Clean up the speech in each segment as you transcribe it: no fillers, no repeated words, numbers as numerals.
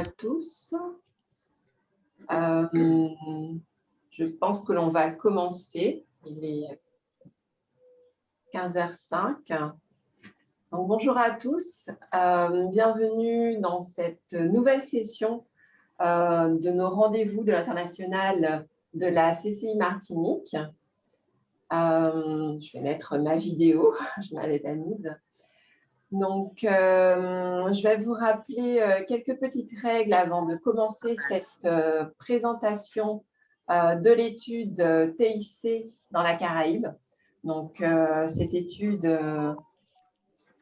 à tous. Je pense que l'on va commencer. Il est 15h05. Donc, bonjour à tous. Bienvenue dans cette nouvelle session de nos rendez-vous de l'international de la CCI Martinique. Je vais mettre ma vidéo, je ne l'avais pas mise. Donc, je vais vous rappeler quelques petites règles avant de commencer cette présentation de l'étude TIC dans la Caraïbe. Donc, cette étude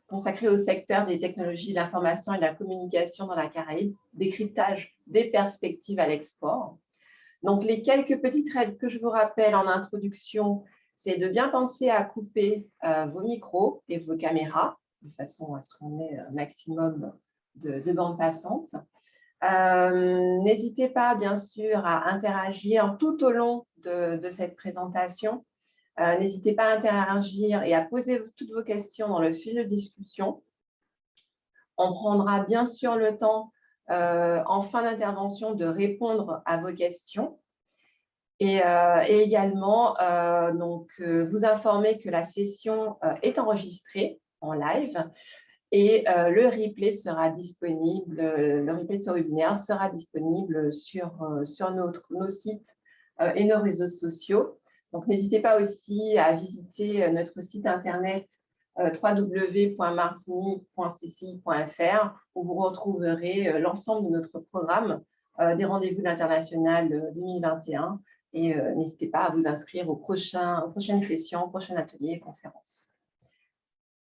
consacrée au secteur des technologies, de l'information et de la communication dans la Caraïbe, décryptage des perspectives à l'export. Donc, les quelques petites règles que je vous rappelle en introduction, c'est de bien penser à couper vos micros et vos caméras, de façon à ce qu'on ait un maximum de bandes passantes. N'hésitez pas, bien sûr, à interagir tout au long de cette présentation. N'hésitez pas à interagir et à poser toutes vos questions dans le fil de discussion. On prendra bien sûr le temps, en fin d'intervention, de répondre à vos questions. Et également, vous informer que la session est enregistrée en live et le replay sera disponible, le replay de ce webinaire sera disponible sur nos sites et nos réseaux sociaux. Donc, n'hésitez pas aussi à visiter notre site internet www.martinique.cci.fr où vous retrouverez l'ensemble de notre programme des rendez-vous de l'international 2021. Et n'hésitez pas à vous inscrire aux prochaines sessions, aux prochains ateliers et conférences.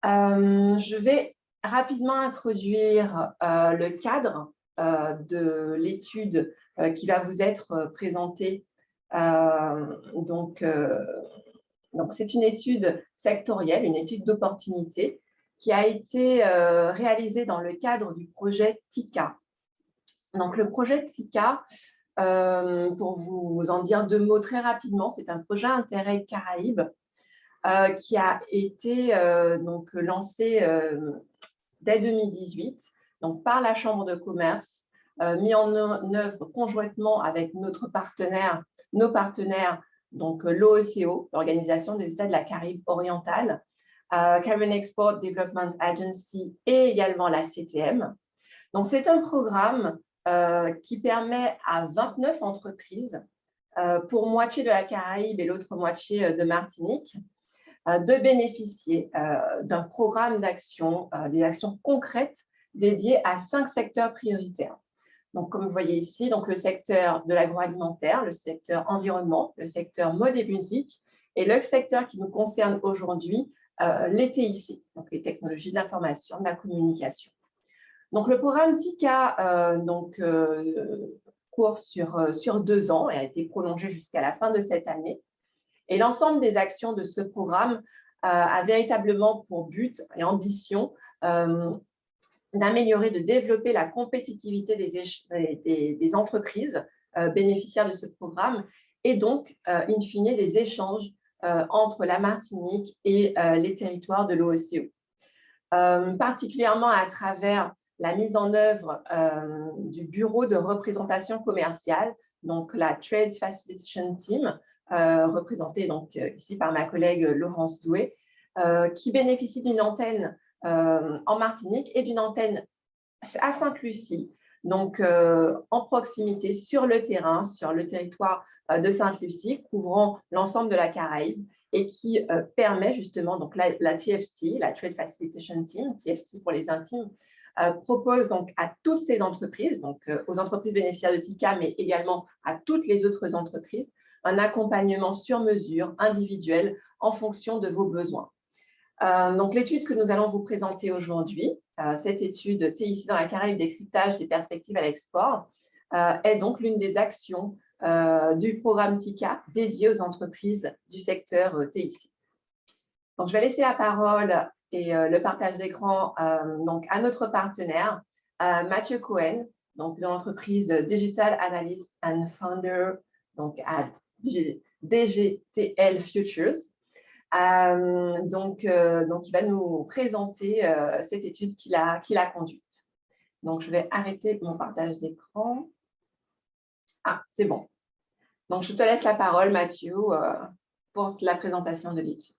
Je vais rapidement introduire le cadre de l'étude qui va vous être présentée. Donc, c'est une étude sectorielle, une étude d'opportunité qui a été réalisée dans le cadre du projet TICA. Donc, le projet TICA, pour vous en dire deux mots très rapidement, c'est un projet Interreg Caraïbes qui a été lancé dès 2018 donc, par la Chambre de commerce, mis en œuvre conjointement avec nos partenaires, donc l'OECO, l'Organisation des États de la Caraïbe orientale, Caribbean Export Development Agency et également la CTM. Donc, c'est un programme qui permet à 29 entreprises, pour moitié de la Caraïbe et l'autre moitié de Martinique, de bénéficier d'un programme d'action, des actions concrètes dédiées à 5 secteurs prioritaires. Donc, comme vous voyez ici, donc le secteur de l'agroalimentaire, le secteur environnement, le secteur mode et musique et le secteur qui nous concerne aujourd'hui, les TIC, donc les technologies de l'information, de la communication. Donc, le programme TICA court sur 2 ans et a été prolongé jusqu'à la fin de cette année. Et l'ensemble des actions de ce programme a véritablement pour but et ambition d'améliorer, de développer la compétitivité des entreprises bénéficiaires de ce programme et donc, in fine, des échanges entre la Martinique et les territoires de l'OECO. Particulièrement à travers la mise en œuvre du bureau de représentation commerciale, donc la Trade Facilitation Team, représentée donc ici par ma collègue Laurence Doué, qui bénéficie d'une antenne en Martinique et d'une antenne à Sainte-Lucie, donc en proximité sur le terrain, sur le territoire de Sainte-Lucie, couvrant l'ensemble de la Caraïbe et qui permet justement, donc la TFT, la Trade Facilitation Team, TFT pour les intimes, propose donc à toutes ces entreprises, donc aux entreprises bénéficiaires de TICA, mais également à toutes les autres entreprises, un accompagnement sur mesure, individuel, en fonction de vos besoins. Donc, l'étude que nous allons vous présenter aujourd'hui, cette étude TIC dans la Caraïbe, décryptage des perspectives à l'export, est donc l'une des actions du programme TICA dédié aux entreprises du secteur TIC. Donc, je vais laisser la parole et le partage d'écran à notre partenaire, Mathieu Cohen, donc de l'entreprise Digital Analyst and Founder, donc à DGTL Futures. Il va nous présenter cette étude qu'il a conduite. Donc, je vais arrêter mon partage d'écran. Ah, c'est bon. Donc, je te laisse la parole, Mathieu, pour la présentation de l'étude.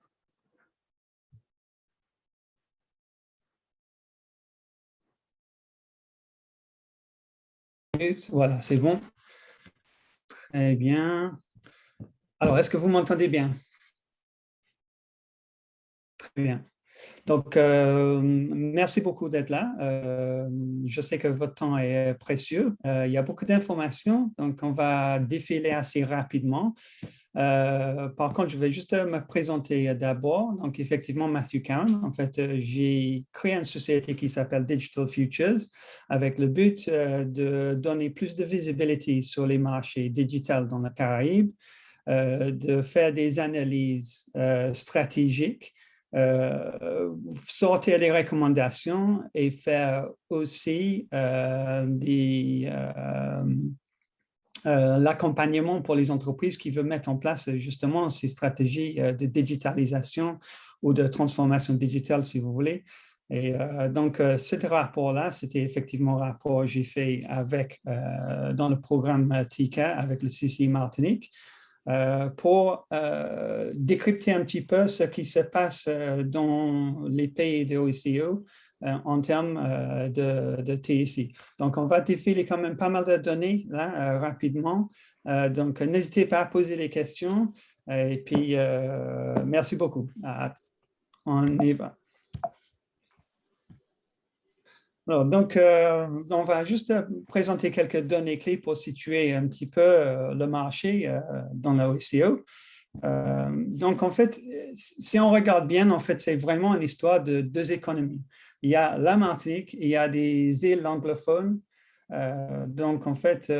Voilà, c'est bon. Très bien. Alors, est-ce que vous m'entendez bien? Très bien. Donc, merci beaucoup d'être là. Je sais que votre temps est précieux. Il y a beaucoup d'informations, donc on va défiler assez rapidement. Par contre, je vais juste me présenter d'abord. Donc, effectivement, Matthew Cowan. En fait, j'ai créé une société qui s'appelle Digital Futures avec le but de donner plus de visibilité sur les marchés digitales dans la Caraïbe, de faire des analyses stratégiques, sortir les recommandations et faire aussi l'accompagnement pour les entreprises qui veulent mettre en place justement ces stratégies de digitalisation ou de transformation digitale, si vous voulez. Et donc, ce rapport-là, c'était effectivement un rapport que j'ai fait dans le programme TICA avec le CC Martinique pour décrypter un petit peu ce qui se passe dans les pays de l'OCDE en termes de TSI. Donc, on va défiler quand même pas mal de données là, rapidement. Donc, n'hésitez pas à poser les questions. Et puis, merci beaucoup. On y va. Alors, donc, on va juste présenter quelques données clés pour situer un petit peu le marché dans la OCDE. Donc, en fait, si on regarde bien, en fait, c'est vraiment une histoire de deux économies. Il y a la Martinique, il y a des îles anglophones. Donc, en fait,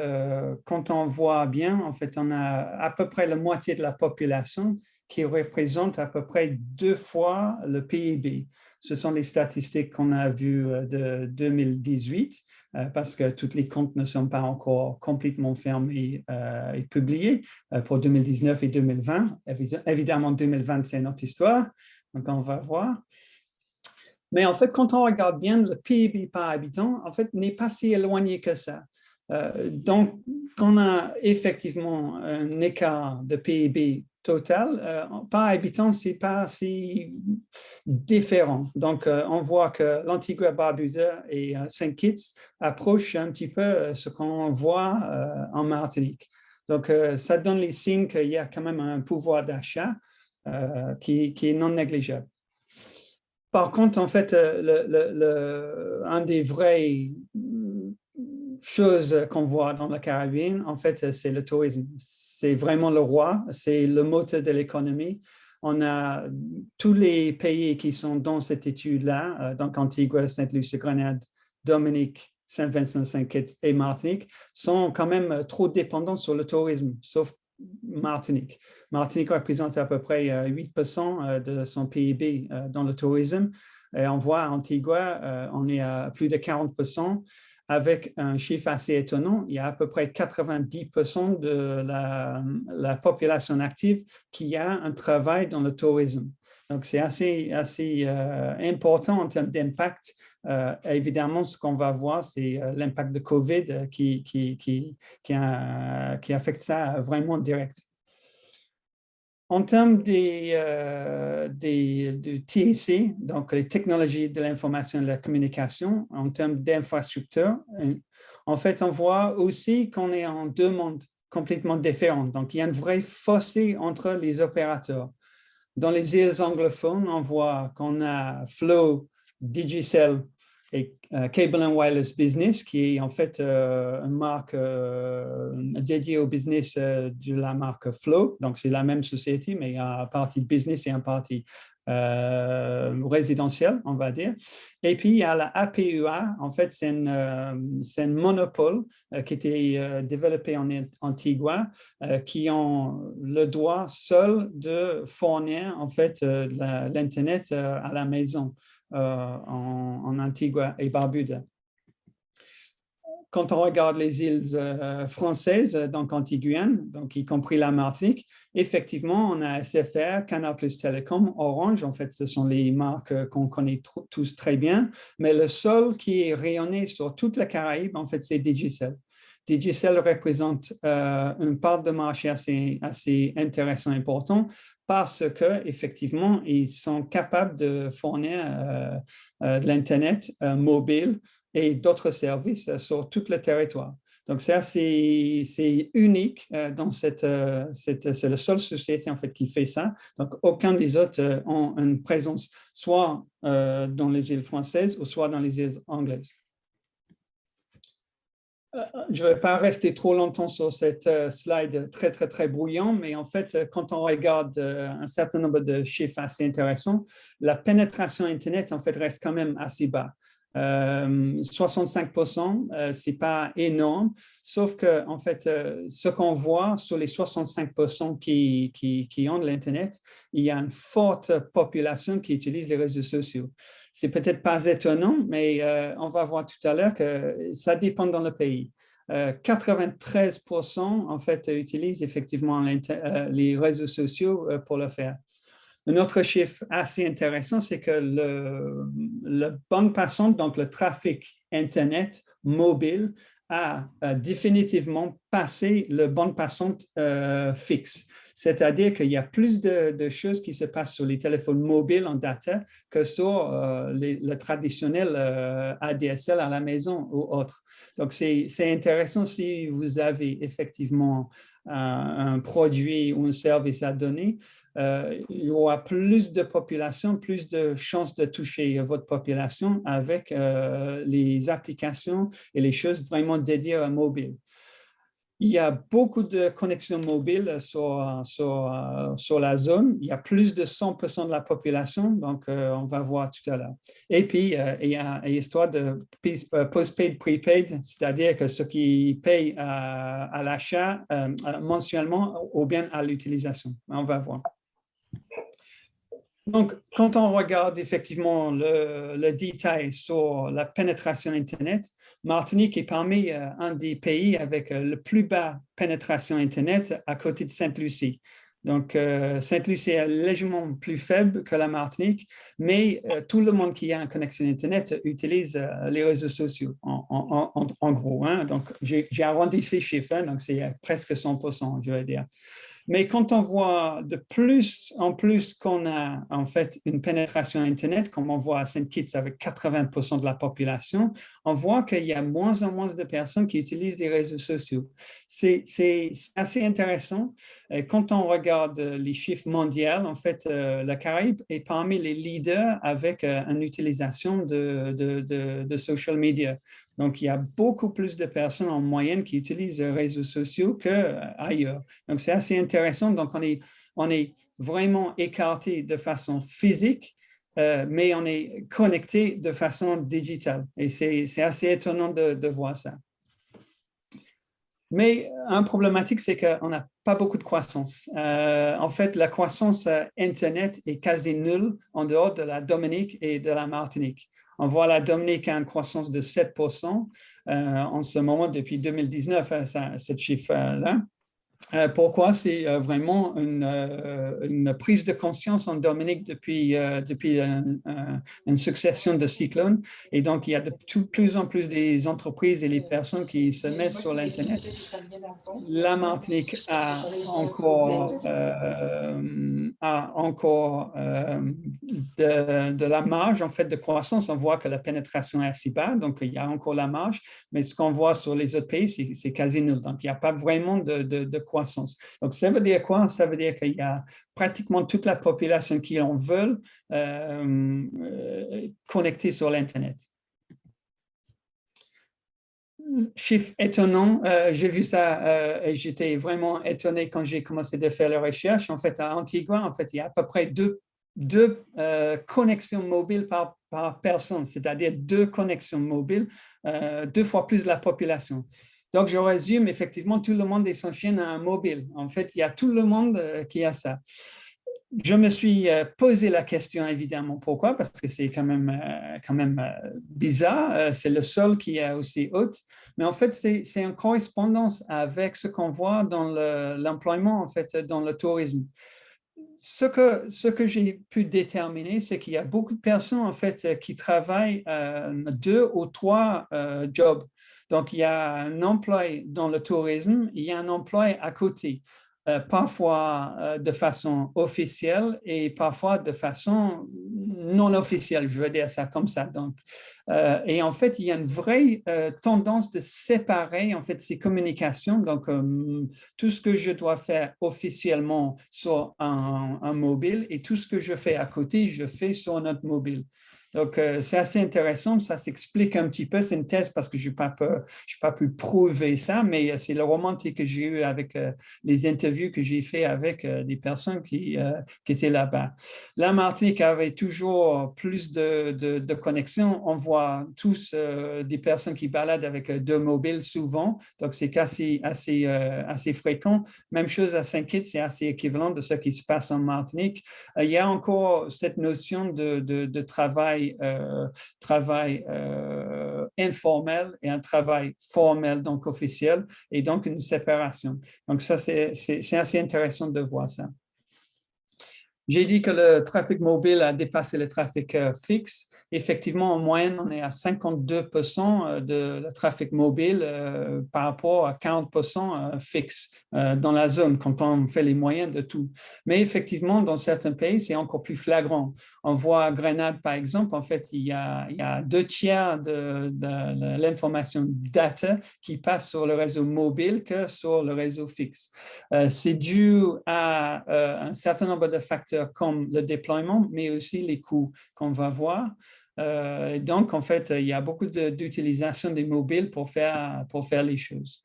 quand on voit bien, en fait, on a à peu près la moitié de la population qui représente à peu près 2 fois le PIB. Ce sont les statistiques qu'on a vues de 2018, parce que tous les comptes ne sont pas encore complètement fermés et publiés pour 2019 et 2020. Évidemment, 2020, c'est notre histoire, donc on va voir. Mais en fait, quand on regarde bien, le PIB par habitant, en fait, n'est pas si éloigné que ça. Donc, on a effectivement un écart de PIB total, par habitant, ce n'est pas si différent. Donc, on voit que l'Antigua-Barbuda et Saint-Kitts approchent un petit peu ce qu'on voit en Martinique. Donc, ça donne les signes qu'il y a quand même un pouvoir d'achat qui est non négligeable. Par contre, en fait, un des vraies choses qu'on voit dans la Caraïbe, en fait, c'est le tourisme. C'est vraiment le roi, c'est le moteur de l'économie. On a tous les pays qui sont dans cette étude-là, donc Antigua, Sainte-Lucie, Grenade, Dominique, Saint-Vincent, Saint-Kitts et Martinique, sont quand même trop dépendants sur le tourisme, sauf Martinique. Martinique représente à peu près 8% de son PIB dans le tourisme. Et on voit à Antigua, on est à plus de 40%, avec un chiffre assez étonnant. Il y a à peu près 90% de la population active qui a un travail dans le tourisme. Donc, c'est assez important en termes d'impact. Évidemment, ce qu'on va voir, c'est l'impact de COVID qui affecte ça vraiment direct. En termes de TIC, donc les technologies de l'information et de la communication, en termes d'infrastructure, en fait, on voit aussi qu'on est en deux mondes complètement différents. Donc, il y a un vrai fossé entre les opérateurs. Dans les îles anglophones, on voit qu'on a Flow, Digicel et Cable and Wireless Business, qui est en fait une marque dédiée au business de la marque Flow. Donc, c'est la même société, mais il y a un parti business et un parti résidentiel, on va dire. Et puis, il y a la APUA. En fait, c'est un monopole qui a été développé en Antigua, qui ont le droit seul de fournir, en fait, l'Internet à la maison en Antigua et Barbuda. quand on regarde les îles françaises, donc Antilles-Guyane, donc y compris la Martinique, effectivement, on a SFR, Canal+ Télécom, Orange. En fait, ce sont les marques qu'on connaît tous très bien. Mais le seul qui est rayonné sur toute la Caraïbe, en fait, c'est Digicel. Digicel représente une part de marché assez intéressant, important, parce qu'effectivement, ils sont capables de fournir de l'Internet mobile et d'autres services sur tout le territoire. Donc, ça, c'est unique dans c'est la seule société en fait qui fait ça. Donc, aucun des autres ont une présence soit dans les îles françaises ou soit dans les îles anglaises. Je ne vais pas rester trop longtemps sur cette slide très brouillon, mais en fait, quand on regarde un certain nombre de chiffres assez intéressants, la pénétration Internet, en fait, reste quand même assez bas. 65%, ce n'est pas énorme, sauf que, en fait, ce qu'on voit sur les 65% qui ont de l'Internet, il y a une forte population qui utilise les réseaux sociaux. C'est peut-être pas étonnant, mais on va voir tout à l'heure que ça dépend dans le pays. 93% en fait utilisent effectivement les réseaux sociaux pour le faire. Un autre chiffre assez intéressant, c'est que le bande passante, donc le trafic Internet mobile, a définitivement passé le bande passante fixe. C'est-à-dire qu'il y a plus de choses qui se passent sur les téléphones mobiles en data que sur le traditionnel ADSL à la maison ou autre. Donc, c'est intéressant si vous avez effectivement un produit ou un service à donner. Il y aura plus de population, plus de chances de toucher votre population avec les applications et les choses vraiment dédiées à mobile. Il y a beaucoup de connexions mobiles sur la zone. Il y a plus de 100% de la population, donc on va voir tout à l'heure. Et puis, il y a l'histoire de postpaid, prepaid, c'est-à-dire que ceux qui payent à l'achat mensuellement ou bien à l'utilisation. On va voir. Donc, quand on regarde effectivement le détail sur la pénétration Internet, Martinique est parmi un des pays avec le plus bas pénétration Internet à côté de Sainte-Lucie. Donc, Sainte-Lucie est légèrement plus faible que la Martinique, mais tout le monde qui a une connexion Internet utilise les réseaux sociaux, en gros. Hein. Donc, j'ai arrondi ces chiffres, hein, donc c'est presque 100%, je vais dire. Mais quand on voit de plus en plus qu'on a en fait une pénétration Internet, comme on voit à Saint Kitts avec 80% de la population, on voit qu'il y a moins en moins de personnes qui utilisent des réseaux sociaux. C'est assez intéressant. Quand on regarde les chiffres mondiaux, en fait, la Caraïbe est parmi les leaders avec une utilisation de social media. Donc, il y a beaucoup plus de personnes en moyenne qui utilisent les réseaux sociaux qu'ailleurs. Donc, c'est assez intéressant. Donc, on est vraiment écarté de façon physique, mais on est connecté de façon digitale. Et c'est assez étonnant de voir ça. Mais un problématique, c'est qu'on n'a pas beaucoup de croissance. En fait, la croissance Internet est quasi nulle en dehors de la Dominique et de la Martinique. On voit la Dominique a une croissance de 7% en ce moment depuis 2019, cette chiffre-là. Pourquoi? C'est vraiment une prise de conscience en Dominique depuis une succession de cyclones. Et donc, il y a de plus en plus des entreprises et les personnes qui se mettent sur l'Internet. La Martinique a encore de la marge en fait de croissance. On voit que la pénétration est assez bas, donc il y a encore la marge. Mais ce qu'on voit sur les autres pays, c'est quasi nul. Donc, il n'y a pas vraiment de croissance. Donc, ça veut dire quoi? Ça veut dire qu'il y a pratiquement toute la population qui en veulent connecter sur l'Internet. Chiffre étonnant, j'ai vu ça et j'étais vraiment étonné quand j'ai commencé à faire la recherche. En fait, à Antigua, en fait, il y a à peu près deux connexions mobiles par personne, c'est-à-dire 2 connexions mobiles, 2 fois plus de la population. Donc, je résume, effectivement, tout le monde et son chien a un mobile. En fait, il y a tout le monde qui a ça. je me suis posé la question, évidemment, pourquoi? Parce que c'est quand même bizarre. C'est le sol qui est aussi haut. Mais en fait, c'est en correspondance avec ce qu'on voit dans l'employement, en fait, dans le tourisme. Ce que j'ai pu déterminer, c'est qu'il y a beaucoup de personnes, en fait, qui travaillent 2 ou 3 jobs. Donc, il y a un emploi dans le tourisme, il y a un emploi à côté. Parfois de façon officielle et parfois de façon non officielle, je veux dire ça comme ça. Donc, et en fait, il y a une vraie tendance de séparer en fait ces communications. Donc, tout ce que je dois faire officiellement sur un mobile et tout ce que je fais à côté, je fais sur notre mobile. Donc, c'est assez intéressant, ça s'explique un petit peu, c'est une thèse parce que je n'ai pas pu prouver ça, mais c'est le romantique que j'ai eu avec les interviews que j'ai fait avec des personnes qui étaient là-bas. La Martinique avait toujours plus de connexions. On voit tous des personnes qui baladent avec 2 mobiles souvent, donc c'est assez fréquent. Même chose à Saint-Kitts, c'est assez équivalent de ce qui se passe en Martinique. Il y a encore cette notion de travail informel et un travail formel, donc officiel, et donc une séparation. Donc ça, c'est assez intéressant de voir ça. J'ai dit que le trafic mobile a dépassé le trafic fixe. Effectivement, en moyenne, on est à 52% de le trafic mobile par rapport à 40% fixe dans la zone quand on fait les moyens de tout. Mais effectivement, dans certains pays, c'est encore plus flagrant. On voit à Grenade, par exemple, en fait, il y a 2 tiers de l'information data qui passe sur le réseau mobile que sur le réseau fixe. C'est dû à un certain nombre de facteurs comme le déploiement, mais aussi les coûts qu'on va voir. Donc, en fait, il y a beaucoup d'utilisation des mobiles pour faire les choses.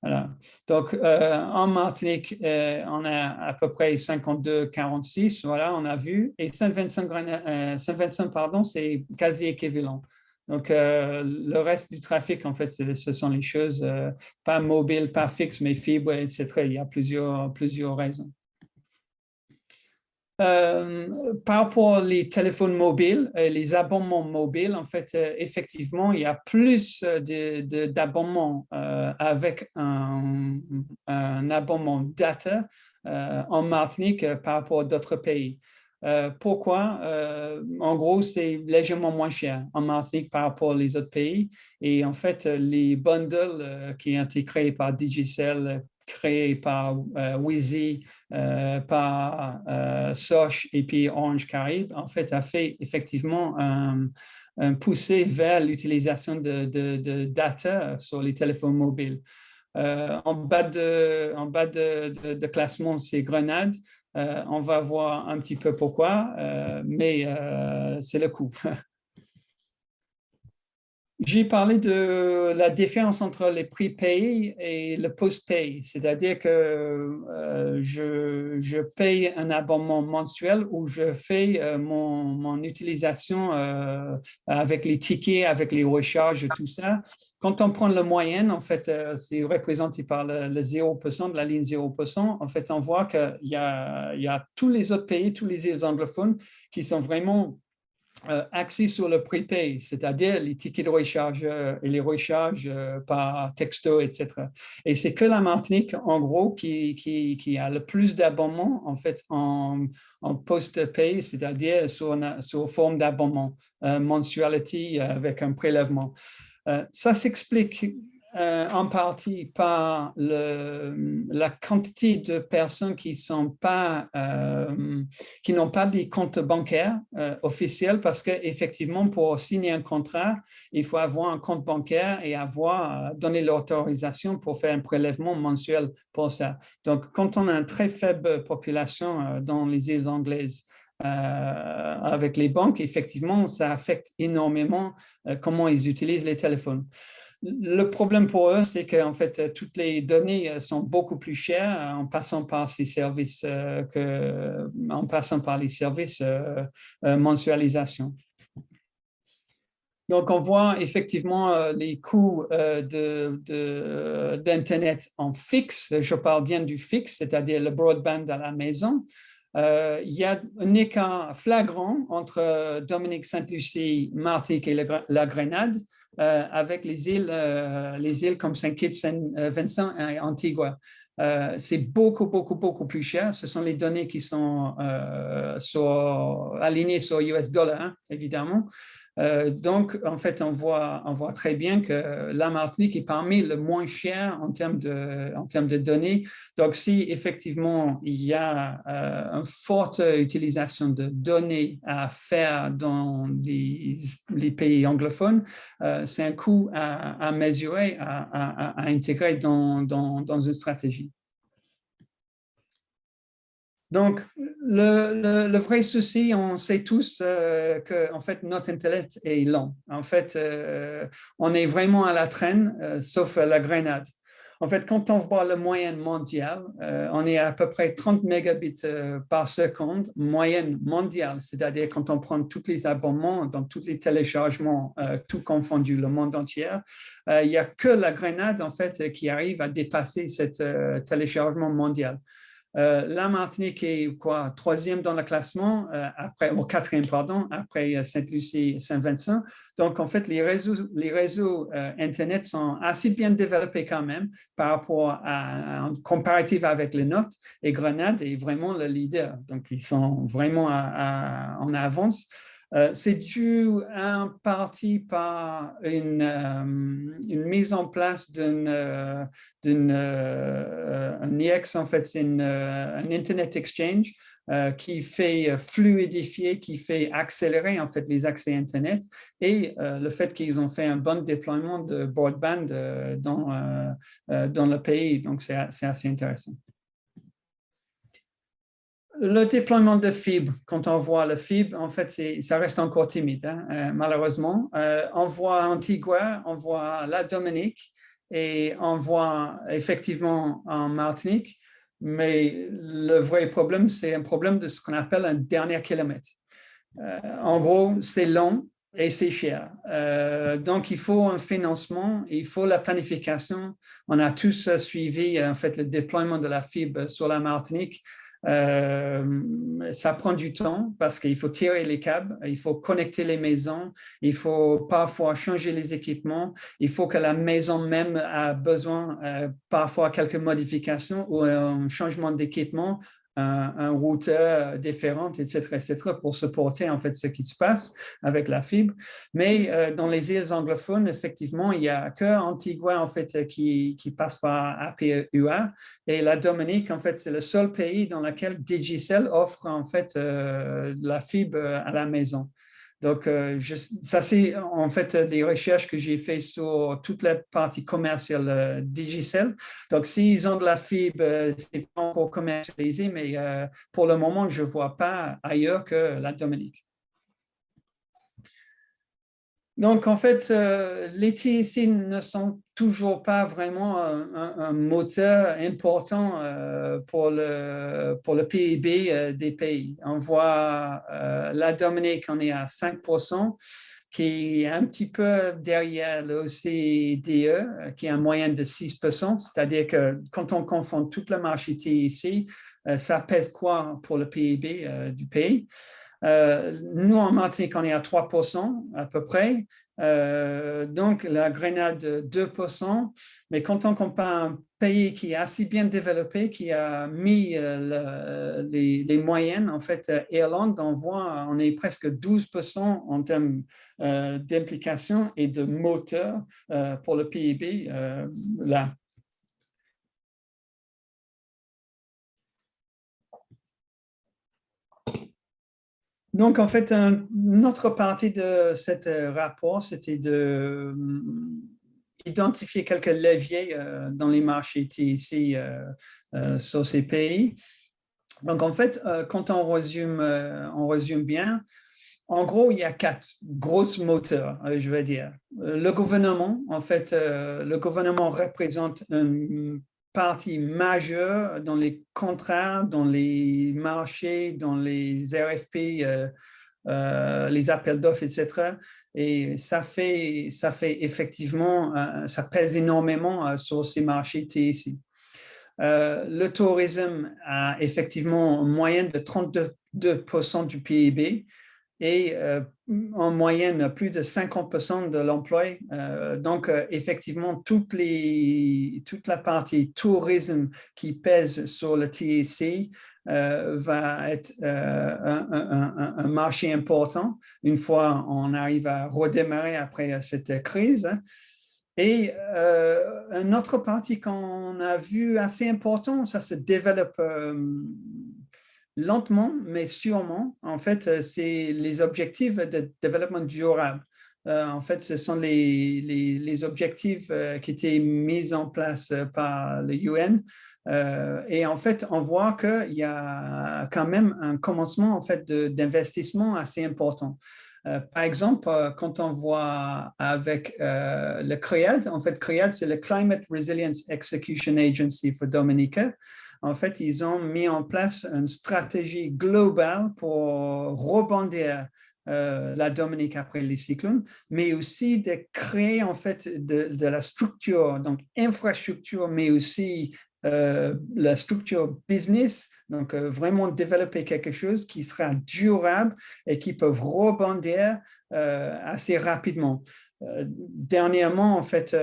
Voilà. Donc, en Martinique, on a à peu près 52-46, voilà, on a vu, et Saint-Vincent, pardon, c'est quasi équivalent. Donc, le reste du trafic, en fait, ce sont les choses pas mobiles, pas fixes, mais fibres, etc. Il y a plusieurs raisons. Par rapport aux téléphones mobiles, les abonnements mobiles, en fait, effectivement, il y a plus d'abonnements avec un abonnement data en Martinique par rapport à d'autres pays. Pourquoi? En gros, c'est légèrement moins cher en Martinique par rapport aux autres pays. Et en fait, les bundles qui ont été créés par Digicel, créés par Wheezy, par Soch et puis Orange Caribe, en fait, a fait effectivement un poussé vers l'utilisation de data sur les téléphones mobiles. En bas de classement, c'est Grenade. On va voir un petit peu pourquoi, mais c'est le coup. J'ai parlé de la différence entre les prepay et le post-pay, c'est-à-dire que je paye un abonnement mensuel où je fais mon utilisation avec les tickets, avec les recharges, tout ça. Quand on prend la moyenne, en fait, c'est représenté par le 0%, de la ligne 0%. En fait, on voit qu'il y a tous les autres pays, tous les îles anglophones qui sont vraiment axé sur le prepay, c'est-à-dire les tickets de recharge et les recharges par texto, etc. Et c'est que la Martinique, en gros, qui a le plus d'abonnements, en fait, en post-pay, c'est-à-dire sous forme d'abonnement, mensuality avec un prélèvement. Ça s'explique en partie par la quantité de personnes qui n'ont pas des comptes bancaires officiels parce qu'effectivement, pour signer un contrat, il faut avoir un compte bancaire et avoir donné l'autorisation pour faire un prélèvement mensuel pour ça. Donc, quand on a une très faible population dans les îles anglaises, avec les banques, effectivement, ça affecte énormément comment ils utilisent les téléphones. Le problème pour eux, c'est qu'en fait, toutes les données sont beaucoup plus chères en passant par ces services en passant par les services mensualisation. Donc, on voit effectivement les coûts d'Internet en fixe. Je parle bien du fixe, c'est-à-dire le broadband à la maison. il y a un écart flagrant entre Dominique, Sainte-Lucie, Martinique et la Grenade avec les îles comme Saint-Kitts, Saint-Vincent et Antigua. C'est beaucoup plus cher. Ce sont les données qui sont alignées sur US dollar, hein, évidemment. Donc, en fait, on voit très bien que la Martinique est parmi le moins cher en termes de données. Donc, si effectivement il y a une forte utilisation de données à faire dans les pays anglophones, c'est un coût à mesurer, à intégrer dans une stratégie. Donc, le vrai souci, on sait tous que en fait, notre Internet est lent. En fait, on est vraiment à la traîne, sauf la Grenade. En fait, quand on voit la moyenne mondiale, on est à peu près 30 mégabits par seconde, moyenne mondiale, c'est-à-dire quand on prend tous les abonnements, dans tous les téléchargements, tout confondu, le monde entier, il n'y a que la Grenade, en fait, qui arrive à dépasser ce téléchargement mondial. La Martinique est quoi, troisième dans le classement, quatrième, pardon, après Sainte-Lucie et Saint-Vincent. Donc, en fait, les réseaux Internet sont assez bien développés quand même par rapport en comparative avec les nôtres. Et Grenade est vraiment le leader. Donc, ils sont vraiment en avance. C'est dû en partie par une mise en place d'un IX, en fait, c'est un Internet Exchange qui fait fluidifier, qui fait accélérer en fait les accès Internet et le fait qu'ils ont fait un bon déploiement de broadband dans le pays. Donc, c'est assez intéressant. Le déploiement de fibre, quand on voit le fibre, en fait, ça reste encore timide, hein, malheureusement. On voit Antigua, on voit la Dominique et on voit effectivement en Martinique, mais le vrai problème, c'est un problème de ce qu'on appelle un dernier kilomètre. En gros, c'est long et c'est cher. Donc, il faut un financement, il faut la planification. On a tous suivi en fait le déploiement de la fibre sur la Martinique. Ça prend du temps parce qu'il faut tirer les câbles, il faut connecter les maisons, il faut parfois changer les équipements, il faut que la maison même a besoin parfois quelques modifications ou un changement d'équipement, un routeur différent, etc., pour supporter en fait ce qui se passe avec la fibre. Mais dans les îles anglophones, effectivement, il n'y a que Antigua en fait qui passe par APUA et la Dominique, en fait, c'est le seul pays dans lequel Digicel offre en fait la fibre à la maison. Donc, ça, c'est en fait des recherches que j'ai faites sur toute la partie commerciale Digicel. Donc, s'ils ont de la fibre, c'est pas encore commercialisé, mais pour le moment, je ne vois pas ailleurs que la Dominique. Donc, en fait, les TIC ne sont toujours pas vraiment un moteur important pour le PIB des pays. On voit la Dominique, on est à 5%, qui est un petit peu derrière l'OCDE, qui est en moyenne de 6%. C'est-à-dire que quand on confond tout le marché TIC, ça pèse quoi pour le PIB du pays? Nous, en Martinique, on est à 3% à peu près. Donc, la Grenade, 2%. Mais quand on compare un pays qui est assez bien développé, qui a mis les moyennes, en fait, Irlande, on est presque 12% en termes d'implication et de moteur pour le PIB là. Donc, en fait, une autre partie de ce rapport, c'était d'identifier quelques leviers dans les marchés ici sur ces pays. Donc, en fait, quand on résume bien, en gros, il y a 4 grosses moteurs, je vais dire. Le gouvernement, en fait, le gouvernement représente une partie majeure dans les contrats, dans les marchés, dans les RFP, les appels d'offres, etc. Et ça fait effectivement, ça pèse énormément sur ces marchés TIC. Le tourisme a effectivement une moyenne de 32% du PIB et en moyenne plus de 50% de l'emploi. Donc, effectivement, toute la partie tourisme qui pèse sur le TAC va être un marché important une fois on arrive à redémarrer après cette crise. Et une autre partie qu'on a vu assez important, ça se développe lentement, mais sûrement. En fait, c'est les objectifs de développement durable. En fait, ce sont les objectifs qui étaient mis en place par le UN. Et en fait, on voit qu'il y a quand même un commencement en fait, d'investissement assez important. Par exemple, quand on voit avec le CREAD, en fait, CREAD, c'est le Climate Resilience Execution Agency for Dominica. En fait, ils ont mis en place une stratégie globale pour rebondir la Dominique après les cyclones, mais aussi de créer en fait de la structure, donc infrastructure, mais aussi la structure business, donc vraiment développer quelque chose qui sera durable et qui peut rebondir assez rapidement. Dernièrement, en fait,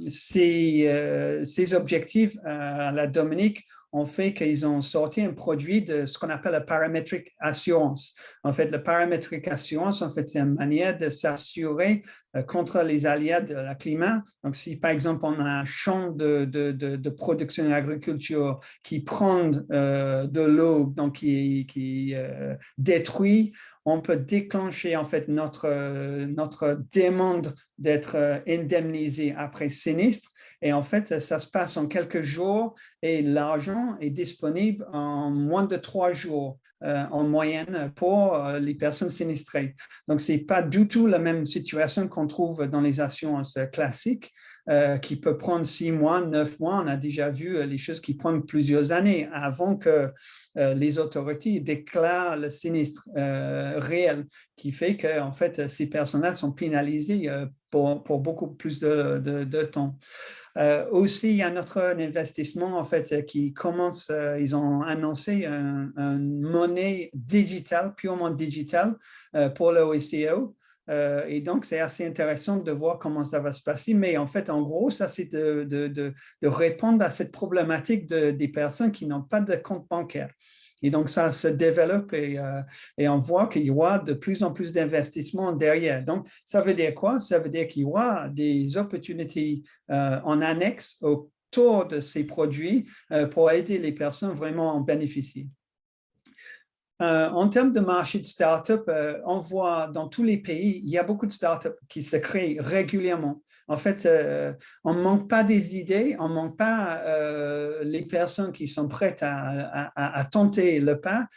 ces objectifs à la Dominique ont fait qu'ils ont sorti un produit de ce qu'on appelle la parametric assurance. En fait, la parametric assurance, en fait, c'est une manière de s'assurer contre les aléas de la climat. Donc, si par exemple, on a un champ de production et d'agriculture qui prend de l'eau, donc qui détruit, on peut déclencher en fait notre demande d'être indemnisé après sinistre. Et en fait, ça se passe en quelques jours et l'argent est disponible en moins de 3 jours en moyenne pour les personnes sinistrées. Donc, ce n'est pas du tout la même situation qu'on trouve dans les assurances classiques. Qui peut prendre 6 mois, 9 mois. On a déjà vu les choses qui prennent plusieurs années avant que les autorités déclarent le sinistre réel, qui fait que en fait, ces personnes-là sont pénalisées pour beaucoup plus de temps. Aussi, il y a notre investissement en fait qui commence, ils ont annoncé une monnaie digitale, purement digitale pour le OECO. Et donc, c'est assez intéressant de voir comment ça va se passer. Mais en fait, en gros, ça, c'est de répondre à cette problématique des personnes qui n'ont pas de compte bancaire. Et donc, ça se développe et on voit qu'il y aura de plus en plus d'investissements derrière. Donc, ça veut dire quoi? Ça veut dire qu'il y aura des opportunités en annexe autour de ces produits pour aider les personnes vraiment à en bénéficier. En termes de marché de start-up, on voit dans tous les pays, il y a beaucoup de start-up qui se créent régulièrement. En fait, on ne manque pas des idées, on ne manque pas les personnes qui sont prêtes à tenter le pas,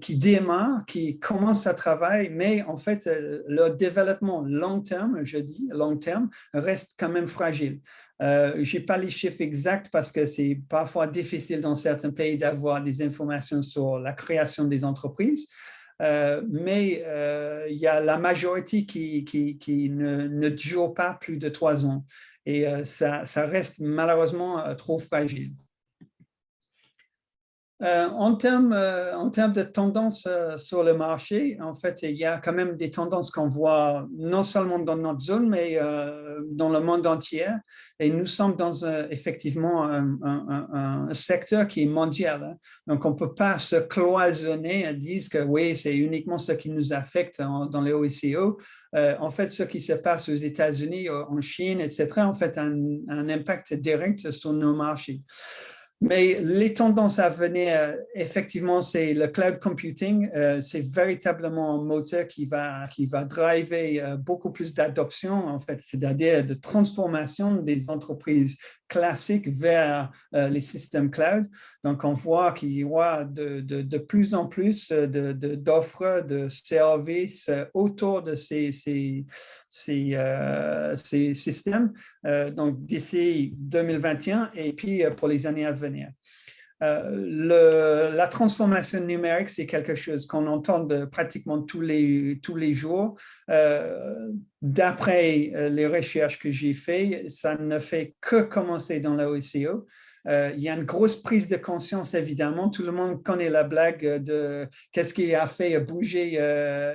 qui démarrent, qui commencent à travailler, mais en fait, le développement long terme, je dis long terme, reste quand même fragile. Je n'ai pas les chiffres exacts parce que c'est parfois difficile dans certains pays d'avoir des informations sur la création des entreprises. Mais il y a la majorité qui ne dure pas plus de 3 ans. Et ça reste malheureusement trop fragile. En termes de tendances sur le marché, en fait, il y a quand même des tendances qu'on voit non seulement dans notre zone, mais dans le monde entier. Et nous sommes dans effectivement un secteur qui est mondial. Hein. Donc, on ne peut pas se cloisonner et dire que oui, c'est uniquement ce qui nous affecte dans les OECO. En fait, ce qui se passe aux États-Unis, en Chine, etc., en fait, a un impact direct sur nos marchés. Mais les tendances à venir, effectivement, c'est le cloud computing. C'est véritablement un moteur qui va driver beaucoup plus d'adoption, en fait, c'est-à-dire de transformation des entreprises classiques vers les systèmes cloud. Donc, on voit qu'il y aura de plus en plus d'offres, de services autour de ces systèmes, donc d'ici 2021 et puis pour les années à venir. La transformation numérique, c'est quelque chose qu'on entend pratiquement tous les jours. D'après les recherches que j'ai faites, ça ne fait que commencer dans la OECO. il y a une grosse prise de conscience, évidemment. Tout le monde connaît la blague de qu'est-ce qui a fait bouger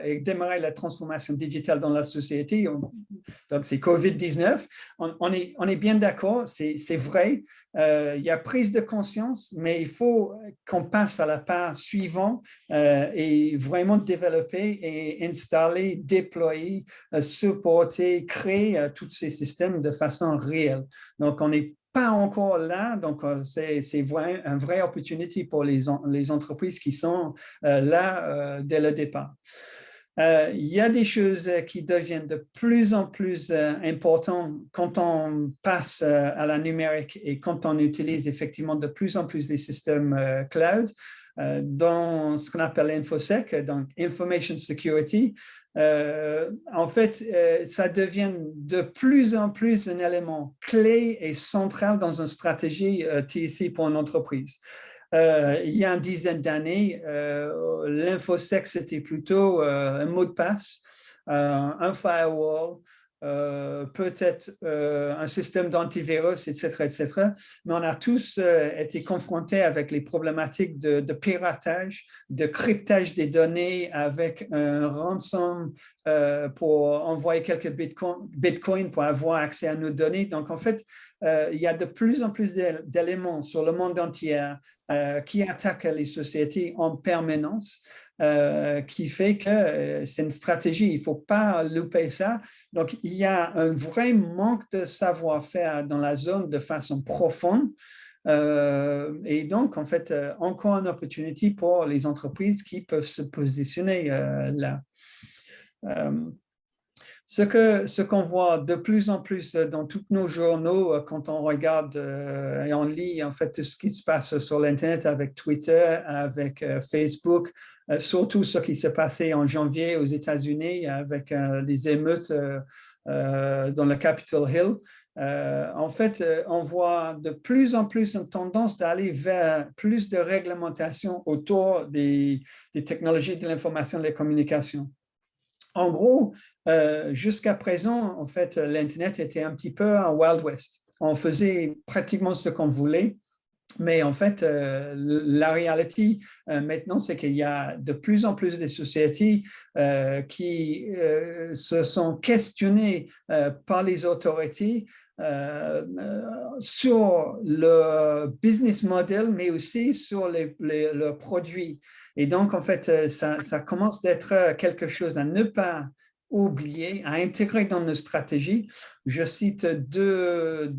et démarrer la transformation digitale dans la société. Donc, c'est COVID-19. On est bien d'accord, c'est vrai. Il y a prise de conscience, mais il faut qu'on passe à la part suivante et vraiment développer et installer, déployer, supporter, créer tous ces systèmes de façon réelle. Donc, on n'est pas encore là, donc c'est une vraie opportunité pour les entreprises qui sont là dès le départ. Il y a des choses qui deviennent de plus en plus importantes quand on passe à la numérique et quand on utilise effectivement de plus en plus les systèmes cloud dans ce qu'on appelle l'InfoSec, donc Information Security. En fait, ça devient de plus en plus un élément clé et central dans une stratégie TSC pour une entreprise. Il y a une dizaine d'années, l'InfoSec, c'était plutôt un mot de passe, un firewall, peut-être un système d'antivirus, etc., etc. Mais on a tous été confrontés avec les problématiques de piratage, de cryptage des données avec un rançon pour envoyer quelques bitcoins pour avoir accès à nos données. Donc, en fait, il y a de plus en plus d'éléments sur le monde entier qui attaquent les sociétés en permanence, qui fait que c'est une stratégie. Il ne faut pas louper ça. Donc, il y a un vrai manque de savoir-faire dans la zone de façon profonde. Et donc, en fait, encore une opportunité pour les entreprises qui peuvent se positionner là. Ce qu'on voit de plus en plus dans tous nos journaux, quand on regarde et on lit en fait tout ce qui se passe sur l'Internet avec Twitter, avec Facebook, surtout ce qui s'est passé en janvier aux États-Unis avec les émeutes dans le Capitol Hill. En fait, on voit de plus en plus une tendance d'aller vers plus de réglementation autour des technologies de l'information et de la communication. En gros, jusqu'à présent, en fait, l'Internet était un petit peu un Wild West. On faisait pratiquement ce qu'on voulait, mais en fait, la réalité maintenant, c'est qu'il y a de plus en plus de sociétés qui se sont questionnées par les autorités sur le business model, mais aussi sur le produit. Et donc, en fait, ça commence d'être quelque chose à ne pas oublier, à intégrer dans nos stratégies. Je cite deux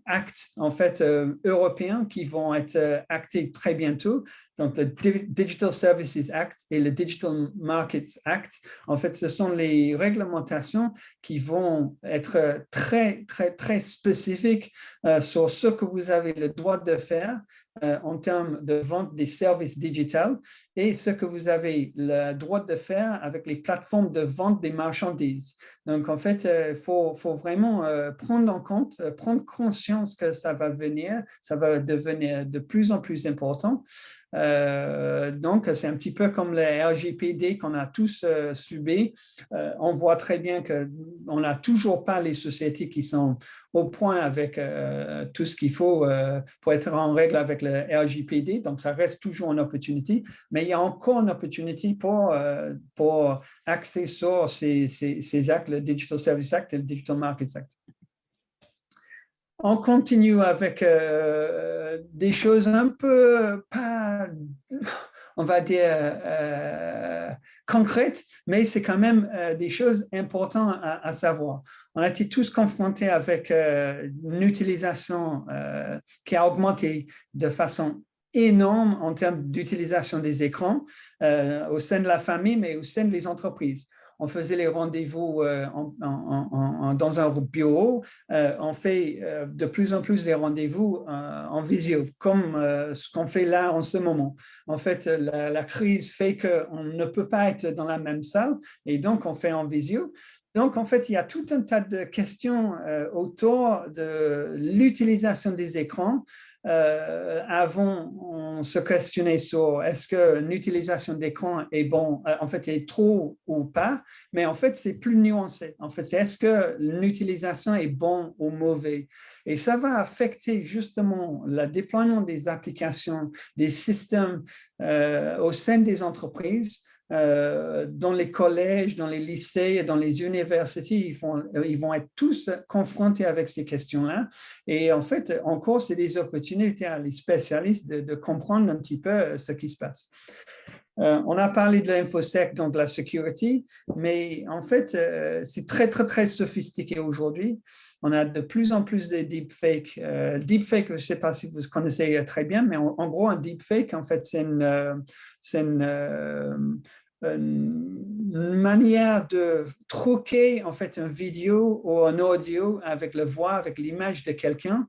actes en fait européens qui vont être actés très bientôt. Donc, le Digital Services Act et le Digital Markets Act. En fait, ce sont les réglementations qui vont être très, très, très spécifiques sur ce que vous avez le droit de faire en termes de vente des services digitales et ce que vous avez le droit de faire avec les plateformes de vente des marchandises. Donc, en fait, il faut vraiment prendre en compte, prendre conscience que ça va venir, ça va devenir de plus en plus important. Donc, c'est un petit peu comme le RGPD qu'on a tous subi. On voit très bien qu'on n'a toujours pas les sociétés qui sont au point avec tout ce qu'il faut pour être en règle avec le RGPD. Donc, ça reste toujours une opportunité, mais il y a encore une opportunité pour axer sur ces actes, le Digital Service Act et le Digital Markets Act. On continue avec des choses un peu pas, on va dire, concrètes, mais c'est quand même des choses importantes à savoir. On a été tous confrontés avec une utilisation qui a augmenté de façon énorme en termes d'utilisation des écrans au sein de la famille, mais au sein des entreprises. On faisait les rendez-vous dans un bureau. On fait de plus en plus les rendez-vous en visio, comme ce qu'on fait là en ce moment. En fait, la crise fait qu'on ne peut pas être dans la même salle et donc on fait en visio. Donc, en fait, il y a tout un tas de questions autour de l'utilisation des écrans avant, on se questionnait sur est-ce que l'utilisation d'écran est bon, en fait, est trop ou pas, mais en fait, c'est plus nuancé. En fait, c'est est-ce que l'utilisation est bon ou mauvais. Et ça va affecter justement le déploiement des applications, des systèmes au sein des entreprises. Dans les collèges, dans les lycées, dans les universités, ils vont être tous confrontés avec ces questions-là. Et en fait, encore, c'est des opportunités à les spécialistes de comprendre un petit peu ce qui se passe. On a parlé de l'infosec, donc de la sécurité, mais en fait, c'est très, très, très sophistiqué aujourd'hui. On a de plus en plus de deepfakes. Deepfake, je ne sais pas si vous connaissez très bien, mais en gros, un deepfake, en fait, c'est une manière de truquer en fait une vidéo ou un audio avec la voix, avec l'image de quelqu'un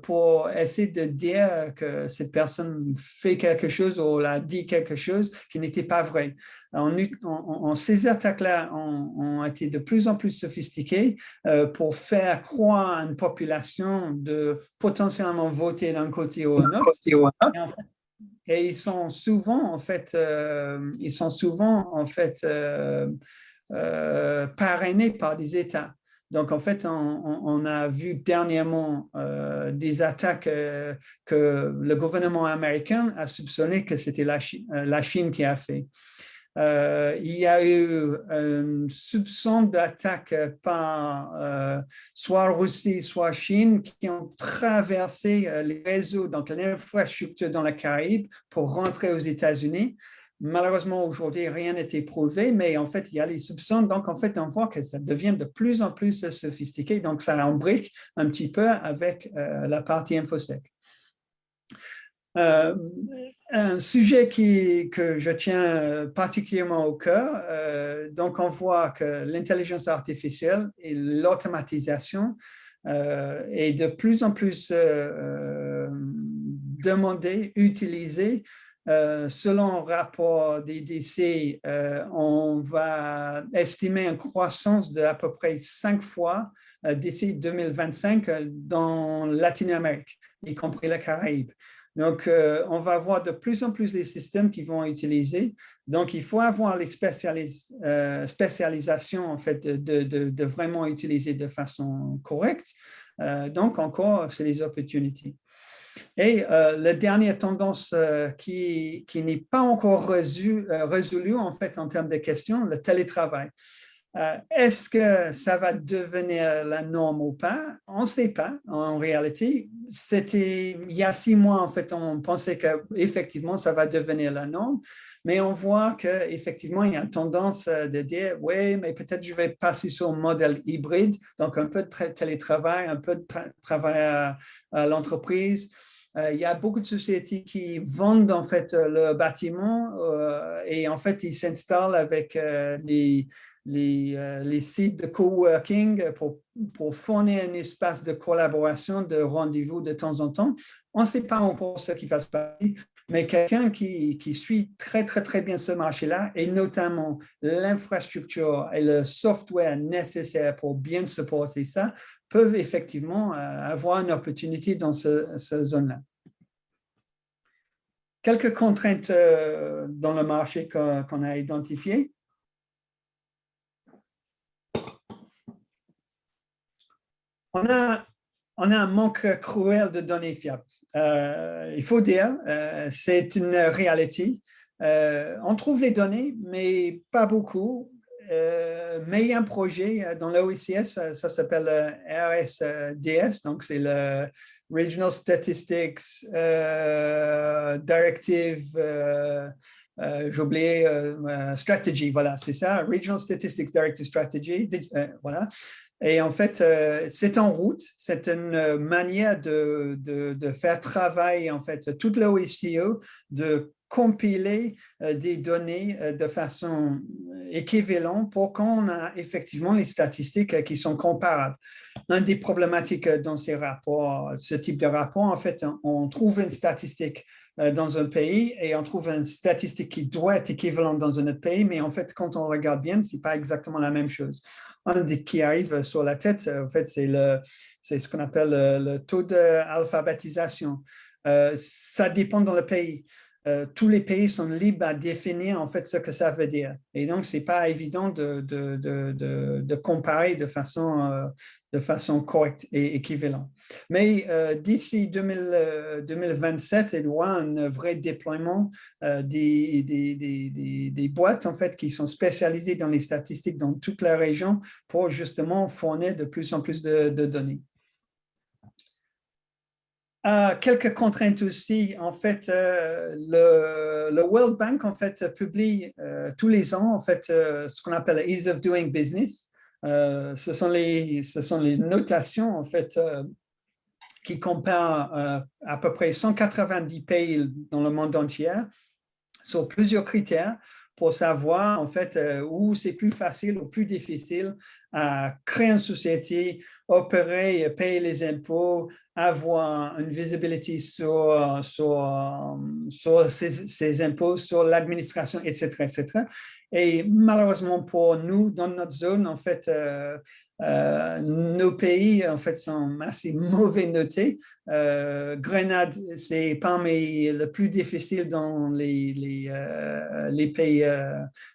pour essayer de dire que cette personne fait quelque chose ou a dit quelque chose qui n'était pas vrai. Ces attaques-là ont été de plus en plus sophistiquées pour faire croire à une population de potentiellement voter d'un côté ou d'un autre. Et ils sont souvent parrainés par des États. Donc, en fait, on a vu dernièrement des attaques que le gouvernement américain a soupçonné que c'était la Chine qui a fait. Il y a eu un soupçon d'attaque par soit Russie, soit Chine, qui ont traversé les réseaux, donc l'infrastructure dans la Caraïbe pour rentrer aux États-Unis. Malheureusement, aujourd'hui, rien n'a été prouvé, mais en fait, il y a les soupçons. Donc, en fait, on voit que ça devient de plus en plus sophistiqué. Donc, ça embrique un petit peu avec la partie infosec. Un sujet que je tiens particulièrement au cœur, donc on voit que l'intelligence artificielle et l'automatisation est de plus en plus demandée, utilisée. Selon un rapport des DDC, on va estimer une croissance d'à peu près 5 fois d'ici 2025 dans Latine-Amérique, y compris la Caraïbe. Donc, on va voir de plus en plus les systèmes qui vont utiliser. Donc, il faut avoir les spécialisations, en fait, de vraiment utiliser de façon correcte. Donc, encore, c'est les opportunités. Et la dernière tendance qui n'est pas encore résolue, en fait, en termes de questions, le télétravail. Est-ce que ça va devenir la norme ou pas? On ne sait pas, en réalité. Il y a 6 mois, en fait, on pensait qu'effectivement, ça va devenir la norme, mais on voit qu'effectivement, il y a une tendance de dire, oui, mais peut-être je vais passer sur un modèle hybride, donc un peu de télétravail, un peu de travail à l'entreprise. Il y a beaucoup de sociétés qui vendent en fait le bâtiment et en fait, ils s'installent avec les sites de coworking pour fournir un espace de collaboration, de rendez-vous de temps en temps. On ne sait pas encore ce qui va se passer, mais quelqu'un qui suit très, très, très bien ce marché-là, et notamment l'infrastructure et le software nécessaire pour bien supporter ça, peuvent effectivement avoir une opportunité dans cette zone-là. Quelques contraintes dans le marché qu'on a identifiées. On a un manque cruel de données fiables. Il faut dire, c'est une réalité. On trouve les données, mais pas beaucoup. Mais il y a un projet dans l'OECS, ça s'appelle RSDS, donc c'est le Regional Statistics Directive, j'ai oublié, Strategy, voilà, c'est ça, Regional Statistics Directive Strategy, voilà. Et en fait, c'est en route, c'est une manière de faire travailler en fait toute l'OECO, de compiler des données de façon équivalent pour qu'on a effectivement les statistiques qui sont comparables. Une des problématiques dans ces rapports, ce type de rapport, en fait, on trouve une statistique dans un pays et on trouve une statistique qui doit être équivalente dans un autre pays, mais en fait, quand on regarde bien, ce n'est pas exactement la même chose. Un des qui arrive sur la tête, en fait, c'est ce qu'on appelle le taux d'alphabétisation. Ça dépend dans le pays. Tous les pays sont libres à définir en fait ce que ça veut dire. Et donc, ce n'est pas évident de comparer de façon correcte et équivalente. Mais d'ici 2027, il y aura un vrai déploiement des boîtes en fait, qui sont spécialisées dans les statistiques dans toute la région pour justement fournir de plus en plus de données. Quelques contraintes aussi. En fait, le World Bank en fait publie tous les ans en fait ce qu'on appelle Ease of Doing Business. Ce sont les notations en fait qui comparent à peu près 190 pays dans le monde entier sur plusieurs critères pour savoir en fait où c'est plus facile ou plus difficile à créer une société, opérer, payer les impôts, avoir une visibilité sur ces impôts, sur l'administration, etc., etc. Et malheureusement pour nous, dans notre zone, en fait, nos pays en fait sont assez mauvais notés. Grenade, c'est parmi les plus difficiles dans les pays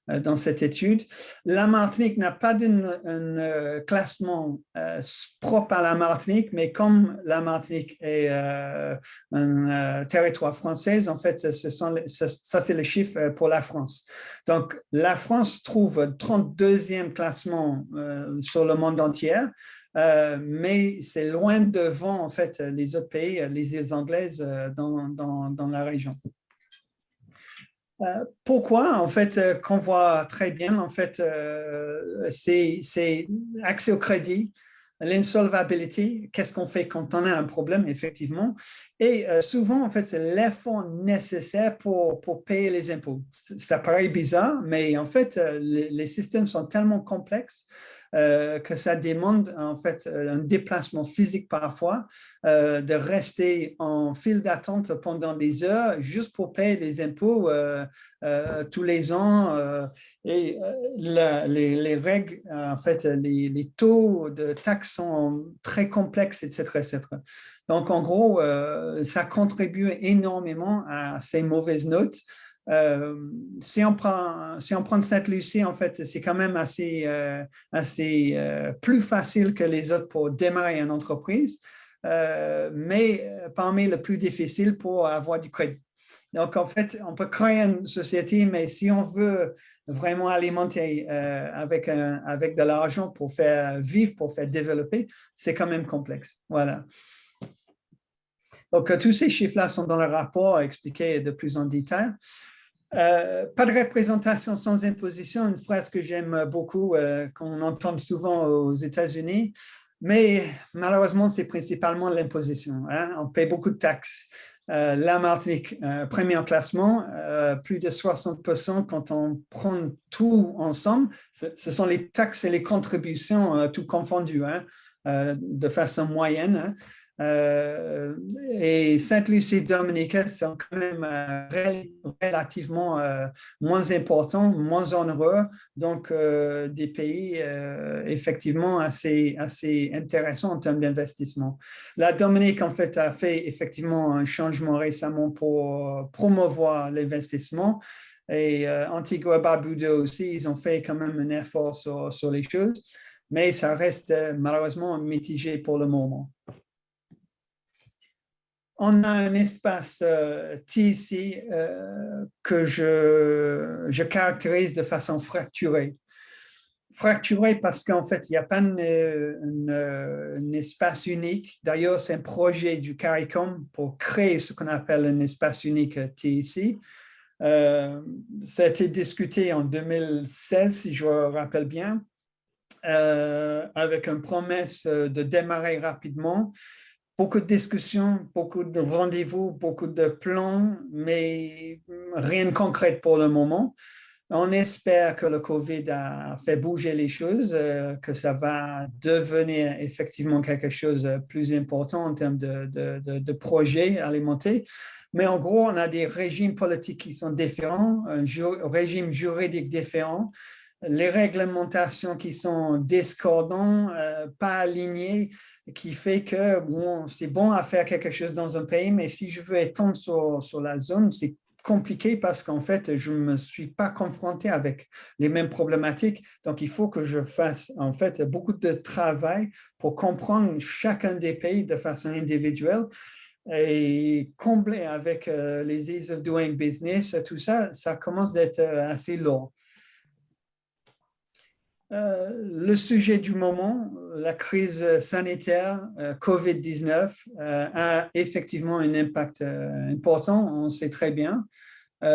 dans cette étude. La Martinique n'a pas d'un classement propre à la Martinique, mais comme la Martinique est un territoire français, en fait, ça c'est le chiffre pour la France. Donc, la France trouve 32e classement sur le monde entier, mais c'est loin devant en fait les autres pays, les îles anglaises dans la région. Pourquoi? En fait, qu'on voit très bien, en fait, c'est accès au crédit, l'insolvabilité, qu'est-ce qu'on fait quand on a un problème, effectivement. Et souvent, en fait, c'est l'effort nécessaire pour payer les impôts. Ça paraît bizarre, mais en fait, les systèmes sont tellement complexes que ça demande en fait un déplacement physique parfois, de rester en file d'attente pendant des heures juste pour payer les impôts tous les ans. Et les règles, en fait, les taux de taxes sont très complexes, etc., etc. Donc, en gros, ça contribue énormément à ces mauvaises notes. Si on prend Sainte-Lucie, en fait, c'est quand même assez plus facile que les autres pour démarrer une entreprise, mais parmi les plus difficiles pour avoir du crédit. Donc, en fait, on peut créer une société, mais si on veut vraiment alimenter avec de l'argent pour faire vivre, pour faire développer, c'est quand même complexe. Voilà. Donc, tous ces chiffres-là sont dans le rapport expliqués de plus en détail. Pas de représentation sans imposition, une phrase que j'aime beaucoup, qu'on entend souvent aux États-Unis, mais malheureusement, c'est principalement l'imposition. Hein? On paie beaucoup de taxes. La Martinique, premier classement, plus de 60% quand on prend tout ensemble, ce sont les taxes et les contributions tout confondues, hein, de façon moyenne. Hein. Et Sainte-Lucie Dominica sont quand même relativement moins importants, moins onéreux, donc des pays effectivement assez intéressants en termes d'investissement. La Dominique, en fait, a fait effectivement un changement récemment pour promouvoir l'investissement. Et Antigua-Barbuda aussi, ils ont fait quand même un effort sur les choses, mais ça reste malheureusement mitigé pour le moment. On a un espace TIC que je caractérise de façon fracturée. Fracturé parce qu'en fait, il n'y a pas un espace unique. D'ailleurs, c'est un projet du CARICOM pour créer ce qu'on appelle un espace unique TIC. Ça a été discuté en 2016, si je me rappelle bien, avec une promesse de démarrer rapidement. Beaucoup de discussions, beaucoup de rendez-vous, beaucoup de plans, mais rien de concret pour le moment. On espère que le COVID a fait bouger les choses, que ça va devenir effectivement quelque chose de plus important en termes de projets alimentaires. Mais en gros, on a des régimes politiques qui sont différents, un régime juridique différent, les réglementations qui sont discordantes, pas alignées, qui fait que bon, c'est bon à faire quelque chose dans un pays, mais si je veux étendre sur la zone, c'est compliqué parce qu'en fait, je ne me suis pas confronté avec les mêmes problématiques. Donc, il faut que je fasse en fait beaucoup de travail pour comprendre chacun des pays de façon individuelle et combler avec les ease of doing business, tout ça, ça commence d'être assez lourd. Le sujet du moment, la crise sanitaire COVID-19 a effectivement un impact important, on sait très bien. Quel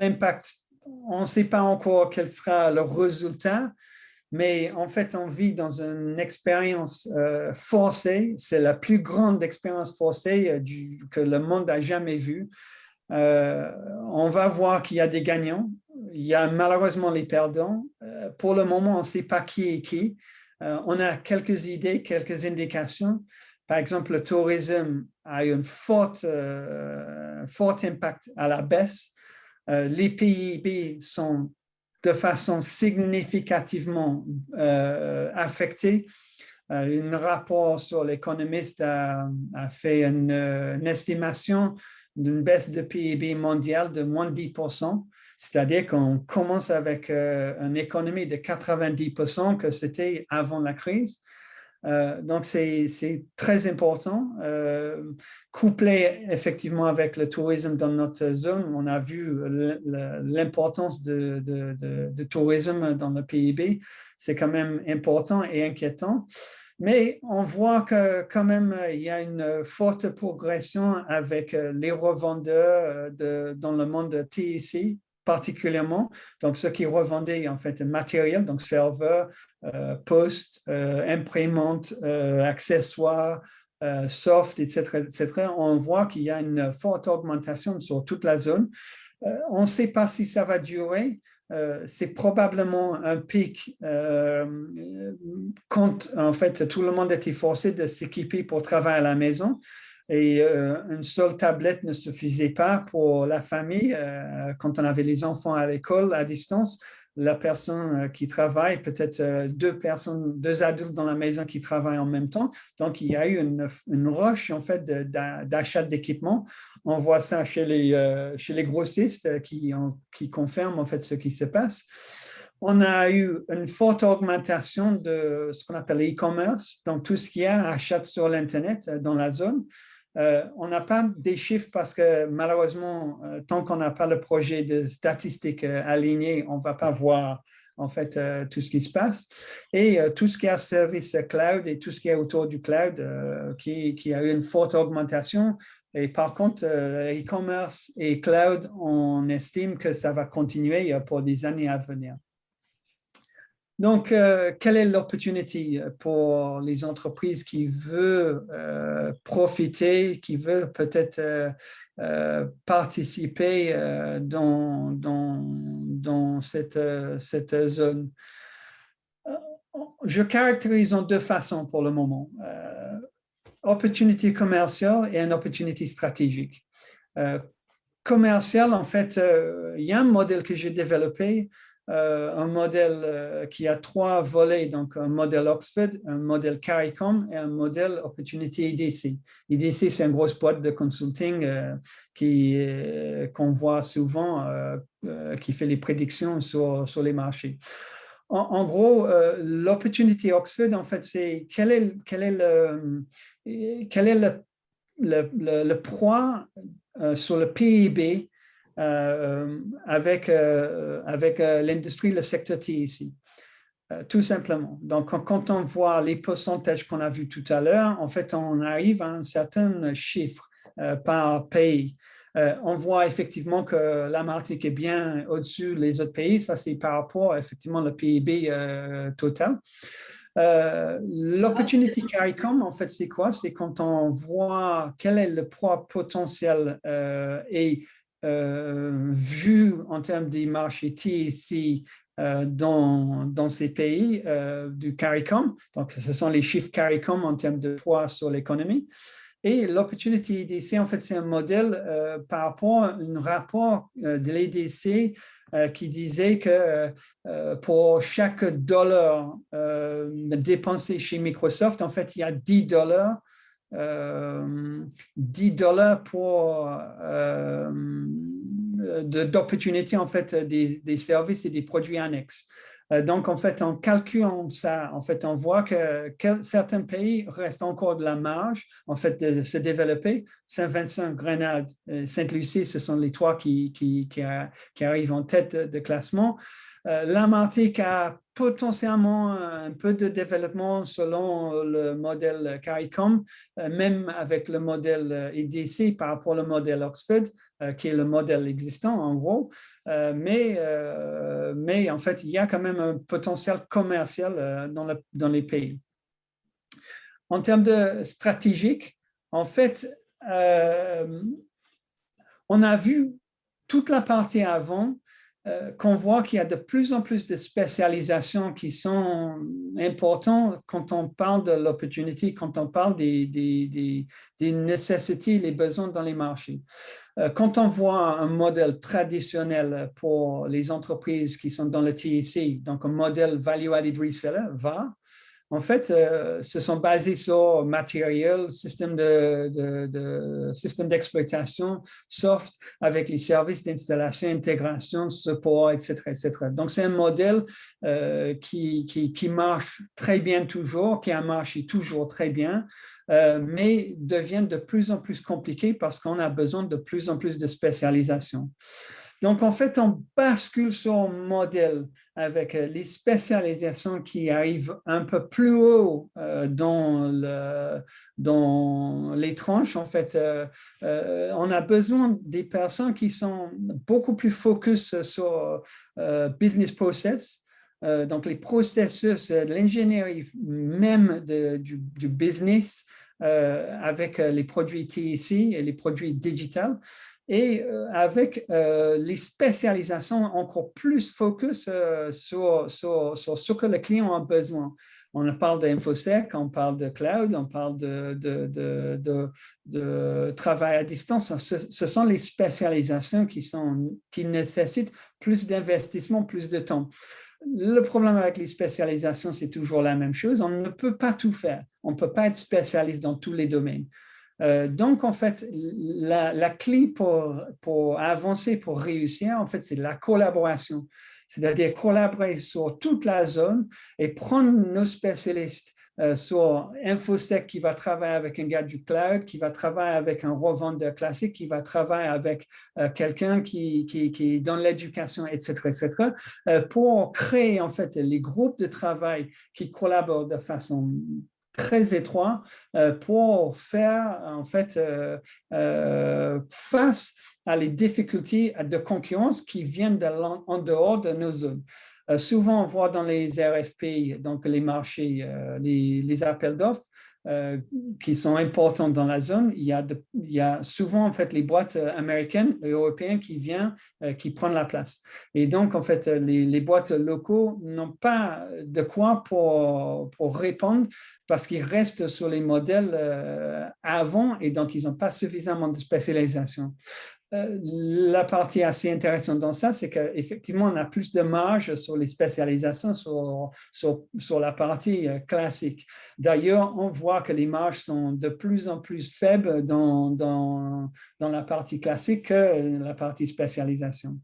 impact? On ne sait pas encore quel sera le résultat, mais en fait, on vit dans une expérience forcée. C'est la plus grande expérience forcée que le monde a jamais vue. On va voir qu'il y a des gagnants. Il y a malheureusement les perdants. Pour le moment, on ne sait pas qui est qui. On a quelques idées, quelques indications. Par exemple, le tourisme a eu un fort impact à la baisse. Les PIB sont de façon significativement affectés. Un rapport sur l'économiste a fait une estimation d'une baisse de PIB mondial de moins de 10%, c'est-à-dire qu'on commence avec une économie de 90% que c'était avant la crise. Donc, c'est très important. Couplé effectivement avec le tourisme dans notre zone, on a vu l'importance de tourisme dans le PIB. C'est quand même important et inquiétant. Mais on voit que quand même, il y a une forte progression avec les revendeurs dans le monde TIC particulièrement. Donc, ceux qui revendaient en fait matériel, donc serveurs, postes, imprimantes, accessoires, soft, etc. On voit qu'il y a une forte augmentation sur toute la zone. On ne sait pas si ça va durer. C'est probablement un pic quand en fait tout le monde était forcé de s'équiper pour travailler à la maison et une seule tablette ne suffisait pas pour la famille quand on avait les enfants à l'école à distance. La personne qui travaille, peut-être deux adultes dans la maison qui travaillent en même temps. Donc, il y a eu une rush en fait d'achat d'équipement. On voit ça chez les grossistes qui confirment en fait ce qui se passe. On a eu une forte augmentation de ce qu'on appelle l'e-commerce, donc tout ce qui est achat sur l'Internet dans la zone. On n'a pas des chiffres parce que malheureusement, tant qu'on n'a pas le projet de statistiques aligné, on ne va pas voir en fait tout ce qui se passe. Et tout ce qui est service cloud et tout ce qui est autour du cloud qui a eu une forte augmentation. Et par contre, e-commerce et cloud, on estime que ça va continuer pour des années à venir. Donc, quelle est l'opportunité pour les entreprises qui veulent profiter, qui veulent peut-être participer dans cette zone? Je caractérise en deux façons pour le moment. Opportunité commerciale et une opportunité stratégique. Commercial, en fait, il y a un modèle que j'ai développé, un modèle qui a trois volets, donc un modèle Oxford, un modèle CARICOM et un modèle Opportunity IDC. IDC, c'est une grosse boîte de consulting qu'on voit souvent, qui fait les prédictions sur les marchés. En gros, l'Opportunity Oxford, en fait, c'est quel est le poids sur le PIB avec l'industrie, le secteur TIC. Tout simplement. Donc, quand on voit les pourcentages qu'on a vus tout à l'heure, en fait, on arrive à un certain chiffre par pays. On voit effectivement que la Martinique est bien au-dessus des autres pays. Ça, c'est par rapport effectivement au PIB total. L'opportunity CARICOM, en fait, c'est quoi? C'est quand on voit quel est le poids potentiel et vu en termes des marchés TIC dans ces pays du CARICOM. Donc, ce sont les chiffres CARICOM en termes de poids sur l'économie. Et l'Opportunity EDC, en fait, c'est un modèle par rapport à un rapport de l'EDC qui disait que pour chaque dollar dépensé chez Microsoft, en fait, il y a 10 dollars pour d'opportunités en fait des services et des produits annexes. Donc, en fait, en calculant ça, en fait, on voit que certains pays restent encore de la marge, en fait, de se développer. Saint-Vincent, Grenade, Sainte-Lucie, ce sont les trois qui arrivent en tête de classement. La Martinique a potentiellement un peu de développement selon le modèle CARICOM, même avec le modèle EDC par rapport au modèle Oxford, qui est le modèle existant en gros. Mais en fait, il y a quand même un potentiel commercial dans les pays. En termes de stratégique, en fait, on a vu toute la partie avant qu'on voit qu'il y a de plus en plus de spécialisations qui sont importantes quand on parle de l'opportunité, quand on parle des nécessités, les besoins dans les marchés. Quand on voit un modèle traditionnel pour les entreprises qui sont dans le TIC, donc un modèle Value-Added Reseller, VAR, en fait, se sont basés sur matériel, système d'exploitation, soft, avec les services d'installation, intégration, support, etc., etc. Donc, c'est un modèle qui marche très bien toujours, qui a marché toujours très bien, mais devient de plus en plus compliqué parce qu'on a besoin de plus en plus de spécialisation. Donc, en fait, on bascule sur un modèle avec les spécialisations qui arrivent un peu plus haut dans les tranches. En fait, on a besoin des personnes qui sont beaucoup plus focus sur business process. Donc, les processus, l'ingénierie même du business avec les produits TIC et les produits digitales. Et avec les spécialisations encore plus focus sur ce que le client a besoin. On parle d'InfoSec, on parle de cloud, on parle de travail à distance. Ce sont les spécialisations qui nécessitent plus d'investissement, plus de temps. Le problème avec les spécialisations, c'est toujours la même chose. On ne peut pas tout faire. On ne peut pas être spécialiste dans tous les domaines. Donc, en fait, la clé pour avancer, pour réussir, en fait, c'est la collaboration. C'est-à-dire collaborer sur toute la zone et prendre nos spécialistes sur InfoSec qui va travailler avec un gars du cloud, qui va travailler avec un revendeur classique, qui va travailler avec quelqu'un qui est dans l'éducation, etc., etc., pour créer, en fait, les groupes de travail qui collaborent de façon très étroit pour faire en fait face à les difficultés de concurrence qui viennent en dehors de nos zones. Souvent, on voit dans les RFP, donc les marchés, les appels d'offres, qui sont importants dans la zone, il y a souvent en fait les boîtes américaines et européennes qui viennent, qui prennent la place. Et donc en fait les boîtes locaux n'ont pas de quoi pour répondre parce qu'ils restent sur les modèles avant et donc ils n'ont pas suffisamment de spécialisation. La partie assez intéressante dans ça, c'est qu'effectivement, on a plus de marge sur les spécialisations sur la partie classique. D'ailleurs, on voit que les marges sont de plus en plus faibles dans la partie classique que la partie spécialisation.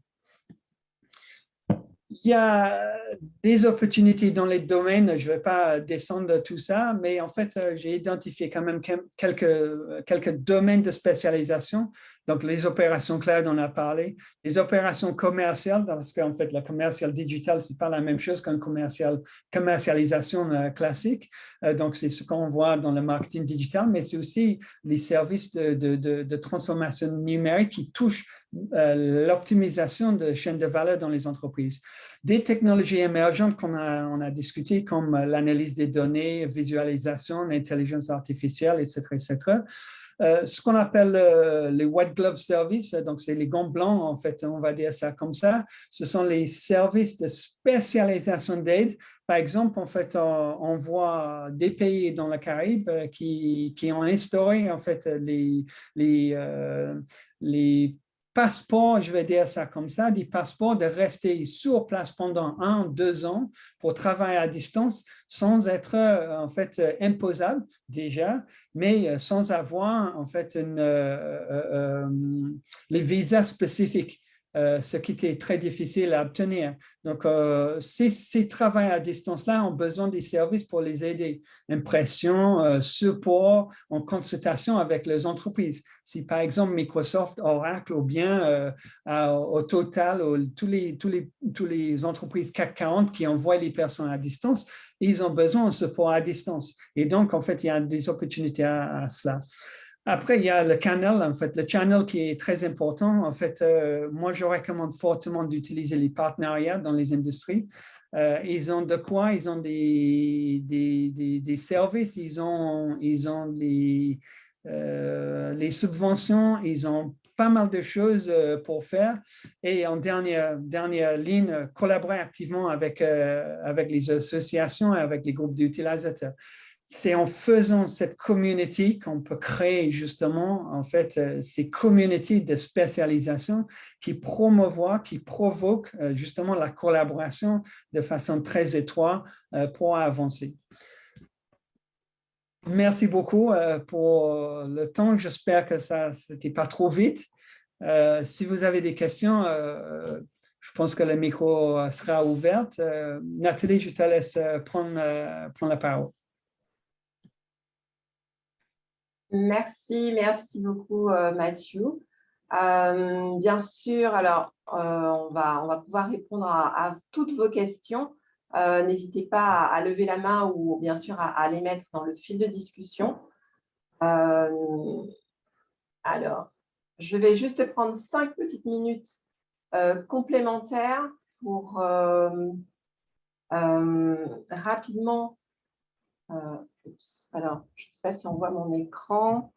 Il y a des opportunités dans les domaines, je ne vais pas descendre tout ça, mais en fait, j'ai identifié quand même quelques domaines de spécialisation. Donc, les opérations cloud, on a parlé. Les opérations commerciales, parce qu'en fait, la commercial digital, ce n'est pas la même chose qu'une commercialisation classique. Donc, c'est ce qu'on voit dans le marketing digital, mais c'est aussi les services de transformation numérique qui touchent l'optimisation de chaînes de valeur dans les entreprises. Des technologies émergentes qu'on a discutées, comme l'analyse des données, visualisation, l'intelligence artificielle, etc., etc., ce qu'on appelle les white glove services, donc c'est les gants blancs, en fait, on va dire ça comme ça. Ce sont les services de spécialisation d'aide. Par exemple, en fait, on voit des pays dans la Caraïbe qui ont instauré en fait les passeports, je vais dire ça comme ça, des passeports de rester sur place pendant 1 ou 2 ans pour travailler à distance sans être en fait imposable déjà, mais sans avoir en fait les visas spécifiques. Ce qui était très difficile à obtenir. Donc, ces travailleurs à distance-là ont besoin des services pour les aider. Impression, support, en consultation avec les entreprises. Si, par exemple, Microsoft, Oracle ou bien au Total, ou tous les entreprises CAC 40 qui envoient les personnes à distance, ils ont besoin de support à distance. Et donc, en fait, il y a des opportunités à cela. Après, il y a le channel, en fait, le channel qui est très important. En fait, moi, je recommande fortement d'utiliser les partenariats dans les industries. Ils ont de quoi? Ils ont des services, ils ont les subventions, ils ont pas mal de choses pour faire. Et en dernière ligne, collaborer activement avec les associations et avec les groupes d'utilisateurs. C'est en faisant cette communauté qu'on peut créer justement, en fait, ces communautés de spécialisation qui promouvoient, qui provoquent justement la collaboration de façon très étroite pour avancer. Merci beaucoup pour le temps. J'espère que ça n'était pas trop vite. Si vous avez des questions, je pense que le micro sera ouvert. Nathalie, je te laisse prendre la parole. Merci beaucoup Mathieu. Bien sûr, alors on va pouvoir répondre à toutes vos questions. N'hésitez pas à lever la main ou bien sûr à les mettre dans le fil de discussion. Alors, je vais juste prendre 5 petites minutes complémentaires pour rapidement. Alors, je ne sais pas si on voit mon écran.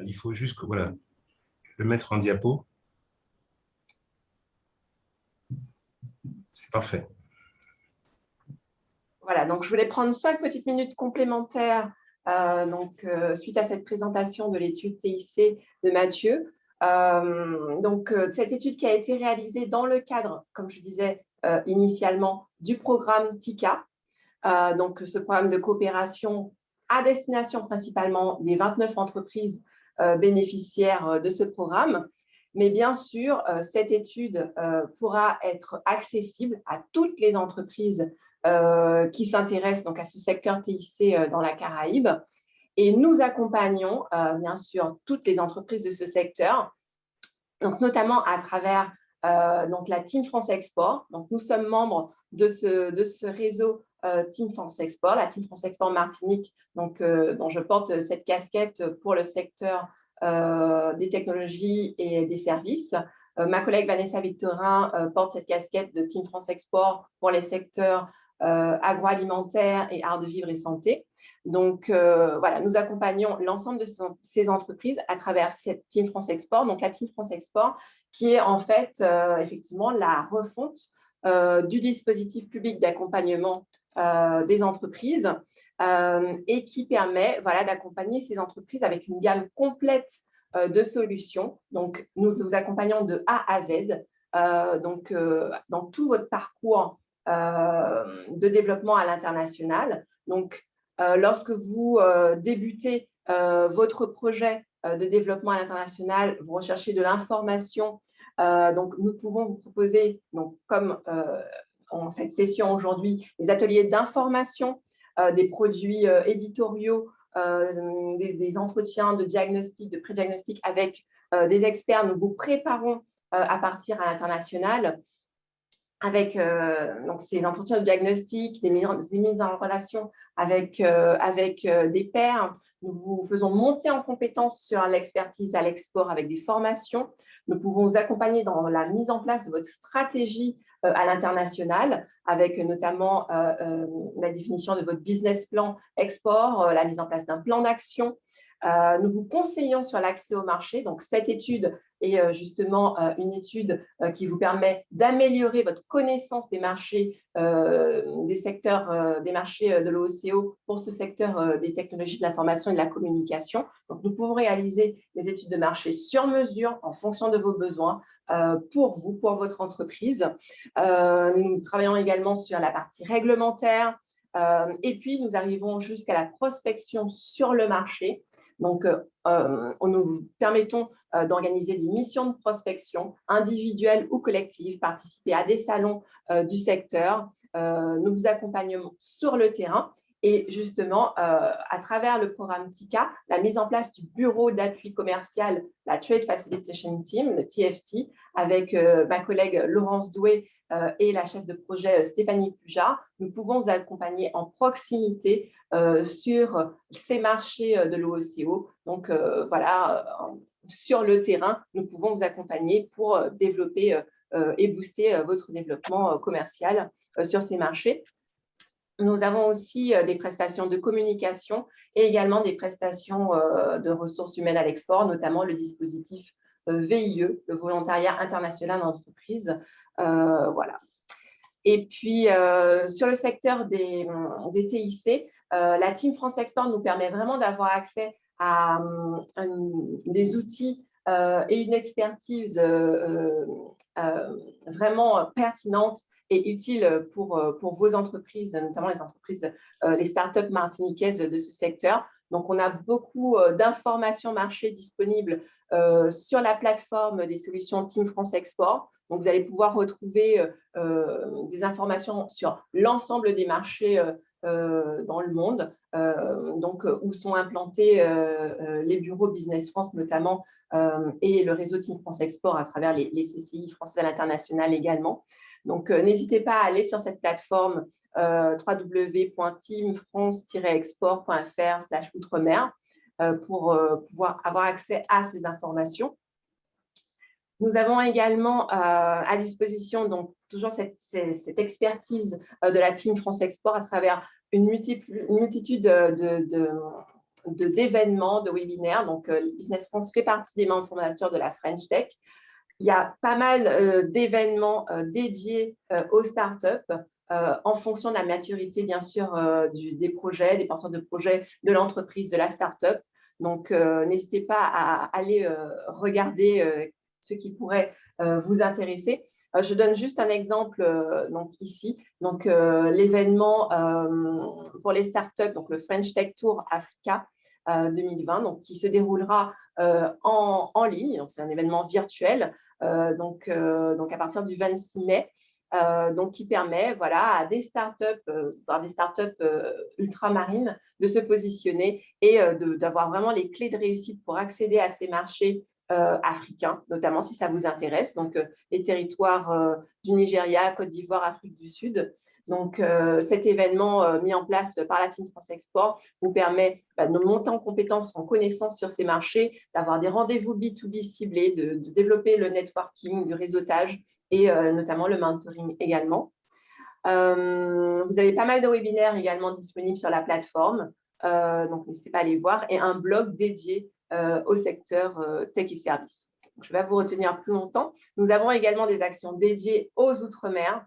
Il faut juste voilà, le mettre en diapo. C'est parfait. Voilà, donc je voulais prendre 5 petites minutes complémentaires suite à cette présentation de l'étude TIC de Mathieu. Cette étude qui a été réalisée dans le cadre, comme je disais initialement, du programme TICA. Ce programme de coopération à destination principalement des 29 entreprises bénéficiaires de ce programme. Mais bien sûr, cette étude pourra être accessible à toutes les entreprises qui s'intéressent donc à ce secteur TIC dans la Caraïbe. Et nous accompagnons bien sûr toutes les entreprises de ce secteur, donc notamment à travers la Team France Export. Donc, nous sommes membres de ce réseau Team France Export, la Team France Export Martinique, dont je porte cette casquette pour le secteur des technologies et des services. Ma collègue Vanessa Victorin porte cette casquette de Team France Export pour les secteurs agroalimentaire et art de vivre et santé. Donc, voilà, nous accompagnons l'ensemble de ces entreprises à travers cette Team France Export. Donc, la Team France Export qui est en fait effectivement la refonte du dispositif public d'accompagnement des entreprises et qui permet d'accompagner ces entreprises avec une gamme complète de solutions. Donc, nous vous accompagnons de A à Z, dans tout votre parcours de développement à l'international. Donc, lorsque vous débutez votre projet de développement à l'international, vous recherchez de l'information. Donc, nous pouvons vous proposer, comme en cette session aujourd'hui, des ateliers d'information, des produits éditoriaux, des entretiens de diagnostic, de pré-diagnostic avec des experts. Nous vous préparons à partir à l'international avec ces entretiens de diagnostic, des mises en relation avec des pairs. Nous vous faisons monter en compétences sur l'expertise à l'export avec des formations. Nous pouvons vous accompagner dans la mise en place de votre stratégie à l'international, avec notamment la définition de votre business plan export, la mise en place d'un plan d'action. Nous vous conseillons sur l'accès au marché. Donc, cette étude est justement une étude qui vous permet d'améliorer votre connaissance des marchés, des secteurs, des marchés de l'OCO pour ce secteur des technologies de l'information et de la communication. Donc, nous pouvons réaliser des études de marché sur mesure en fonction de vos besoins pour vous, pour votre entreprise. Nous travaillons également sur la partie réglementaire et puis nous arrivons jusqu'à la prospection sur le marché. Donc, nous permettons d'organiser des missions de prospection individuelles ou collectives, participer à des salons du secteur. Nous vous accompagnons sur le terrain et justement, à travers le programme TICA, la mise en place du bureau d'appui commercial, la Trade Facilitation Team, le TFT, avec ma collègue Laurence Doué et la chef de projet Stéphanie Pujard, nous pouvons vous accompagner en proximité sur ces marchés de l'OCO. Donc, voilà, sur le terrain, nous pouvons vous accompagner pour développer et booster votre développement commercial sur ces marchés. Nous avons aussi des prestations de communication et également des prestations de ressources humaines à l'export, notamment le dispositif VIE, le volontariat international d'entreprise. Voilà. Et puis, sur le secteur des TIC, la Team France Export nous permet vraiment d'avoir accès à des outils et une expertise vraiment pertinente et utile pour vos entreprises, notamment les entreprises, les startups martiniquaises de ce secteur. Donc, on a beaucoup d'informations marché disponibles sur la plateforme des solutions Team France Export. Donc, vous allez pouvoir retrouver des informations sur l'ensemble des marchés dans le monde, donc où sont implantés les bureaux Business France notamment et le réseau Team France Export à travers les CCI français à l'international également. Donc, n'hésitez pas à aller sur cette plateforme www.teamfrance-export.fr/outremer pour pouvoir avoir accès à ces informations. Nous avons également à disposition donc, toujours cette expertise de la Team France Export à travers une multitude d'événements, de webinaires. Donc, Business France fait partie des membres fondateurs de la French Tech. Il y a pas mal d'événements dédiés aux startups en fonction de la maturité, bien sûr, des projets, des porteurs de projets, de l'entreprise, de la startup. Donc, n'hésitez pas à aller regarder ce qui pourrait vous intéresser. Je donne juste un exemple donc ici. Donc, l'événement pour les startups, donc le French Tech Tour Africa 2020, donc, qui se déroulera en ligne. Donc, c'est un événement virtuel donc à partir du 26 mai. Donc, qui permet voilà, à des startups ultramarines de se positionner et d'avoir vraiment les clés de réussite pour accéder à ces marchés africains, notamment si ça vous intéresse. Donc, les territoires du Nigeria, Côte d'Ivoire, Afrique du Sud. Donc, cet événement mis en place par la Team France Export vous permet de monter en compétences, en connaissances sur ces marchés, d'avoir des rendez-vous B2B ciblés, de développer le networking, du réseautage et notamment le mentoring également. Vous avez pas mal de webinaires également disponibles sur la plateforme, donc n'hésitez pas à les voir, et un blog dédié au secteur tech et services. Donc, je vais vous retenir plus longtemps. Nous avons également des actions dédiées aux Outre-mer,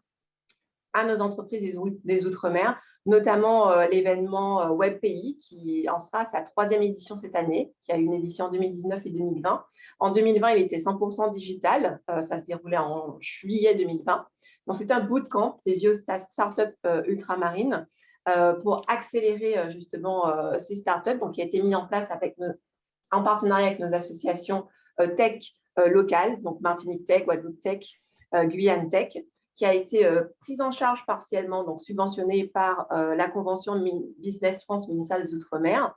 à nos entreprises des Outre-mer, notamment l'événement WebPI qui en sera sa 3e édition cette année, qui a eu une édition en 2019 et 2020. En 2020, il était 100% digital. Ça se déroulait en juillet 2020. Donc, c'est un bootcamp dédié aux startups ultramarines pour accélérer justement ces startups, donc qui a été mis en place en partenariat avec nos associations tech locales, donc Martinique Tech, Guadeloupe Tech, Guyane Tech, qui a été prise en charge partiellement, donc subventionnée par la Convention Business France, ministère des Outre-mer,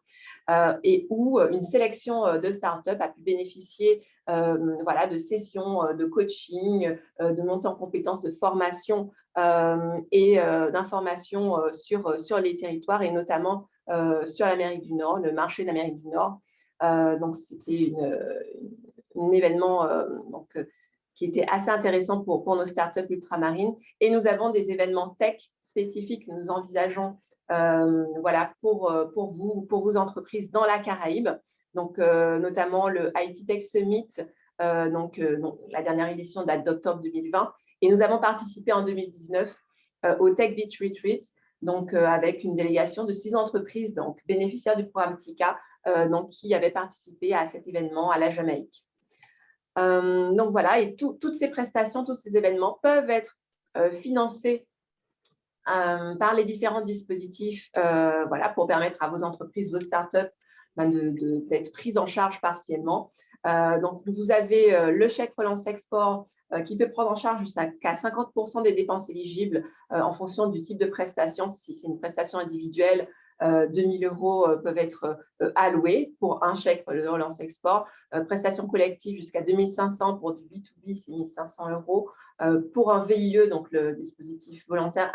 et où une sélection de startups a pu bénéficier voilà, de sessions de coaching, de montée en compétences, de formation et d'information sur les territoires et notamment sur l'Amérique du Nord, le marché d'Amérique du Nord. Donc, c'était un événement donc, qui était assez intéressant pour nos startups ultramarines. Et nous avons des événements tech spécifiques que nous envisageons voilà, pour vous, pour vos entreprises dans la Caraïbe. Donc, notamment le IT Tech Summit, donc, la dernière édition date d'octobre 2020. Et nous avons participé en 2019 au Tech Beach Retreat, donc avec une délégation de 6 entreprises donc, bénéficiaires du programme TICA, donc, qui avaient participé à cet événement à la Jamaïque. Donc voilà, et toutes ces prestations, tous ces événements peuvent être financés par les différents dispositifs voilà, pour permettre à vos entreprises, vos startups d'être prises en charge partiellement. Donc, vous avez le chèque relance export qui peut prendre en charge jusqu'à 50% des dépenses éligibles en fonction du type de prestation. Si c'est une prestation individuelle, 2 000 € peuvent être alloués pour un chèque de relance export. Prestations collectives jusqu'à 2 500 pour du B2B, c'est 1 500 €. Pour un VIE, donc le dispositif volontaire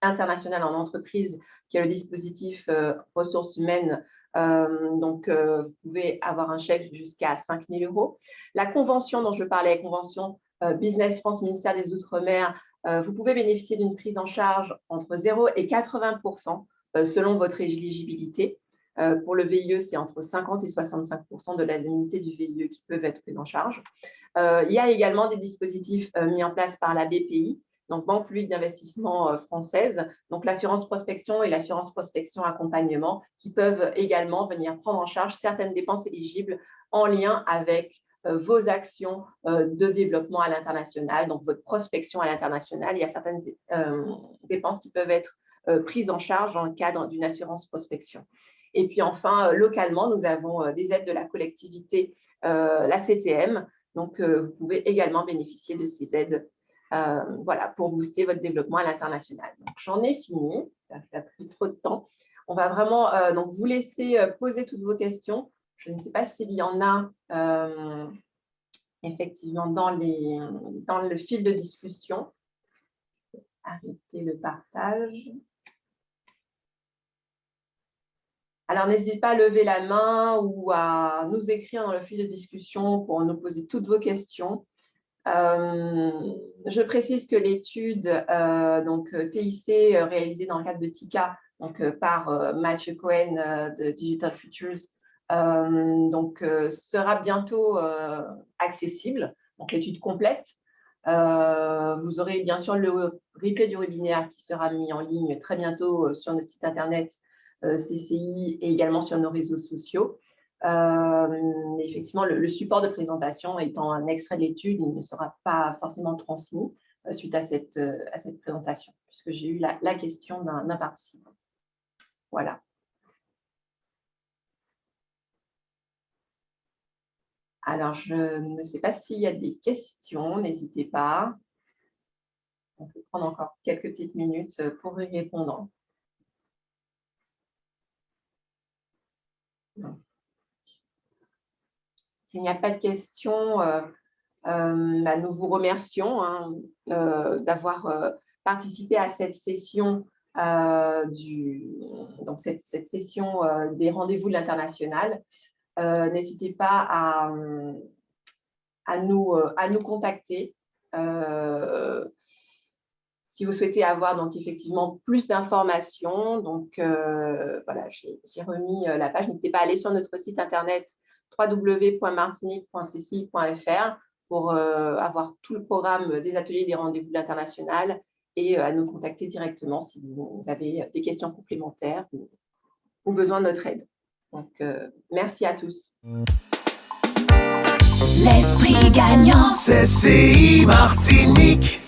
international en entreprise, qui est le dispositif ressources humaines, donc vous pouvez avoir un chèque jusqu'à 5 000 €. La convention dont je parlais, convention Business France, ministère des Outre-mer, vous pouvez bénéficier d'une prise en charge entre 0 et 80% selon votre éligibilité. Pour le VIE, c'est entre 50 et 65% de l'indemnité du VIE qui peuvent être prises en charge. Il y a également des dispositifs mis en place par la BPI, donc Banque publique d'investissement française, donc l'assurance prospection et l'assurance prospection accompagnement, qui peuvent également venir prendre en charge certaines dépenses éligibles en lien avec vos actions de développement à l'international, donc votre prospection à l'international. Il y a certaines dépenses qui peuvent être prises en charge dans le cadre d'une assurance prospection. Et puis enfin, localement, nous avons des aides de la collectivité, la CTM, donc vous pouvez également bénéficier de ces aides voilà, pour booster votre développement à l'international. Donc, j'en ai fini, ça a pris trop de temps. On va vraiment donc vous laisser poser toutes vos questions. Je ne sais pas s'il y en a effectivement dans le fil de discussion. Arrêtez le partage. Alors, n'hésitez pas à lever la main ou à nous écrire dans le fil de discussion pour nous poser toutes vos questions. Je précise que l'étude donc TIC réalisée dans le cadre de TICA donc, par Mathieu Cohen de Digital Futures donc, sera bientôt accessible, donc l'étude complète. Vous aurez bien sûr le replay du webinaire qui sera mis en ligne très bientôt sur notre site internet CCI et également sur nos réseaux sociaux. Effectivement, le support de présentation étant un extrait de l'étude, il ne sera pas forcément transmis suite à cette présentation, puisque j'ai eu la question d'un participant. Voilà. Alors, je ne sais pas s'il y a des questions, n'hésitez pas. On peut prendre encore quelques petites minutes pour y répondre. S'il n'y a pas de questions, nous vous remercions d'avoir participé à cette session, donc cette session des rendez-vous de l'international. N'hésitez pas à nous contacter si vous souhaitez avoir donc effectivement plus d'informations. Donc voilà, j'ai remis la page. N'hésitez pas à aller sur notre site internet www.martinique.cci.fr pour avoir tout le programme des ateliers des rendez-vous de l'international et à nous contacter directement si vous avez des questions complémentaires ou besoin de notre aide. Donc, merci à tous. L'esprit gagnant, CCI Martinique.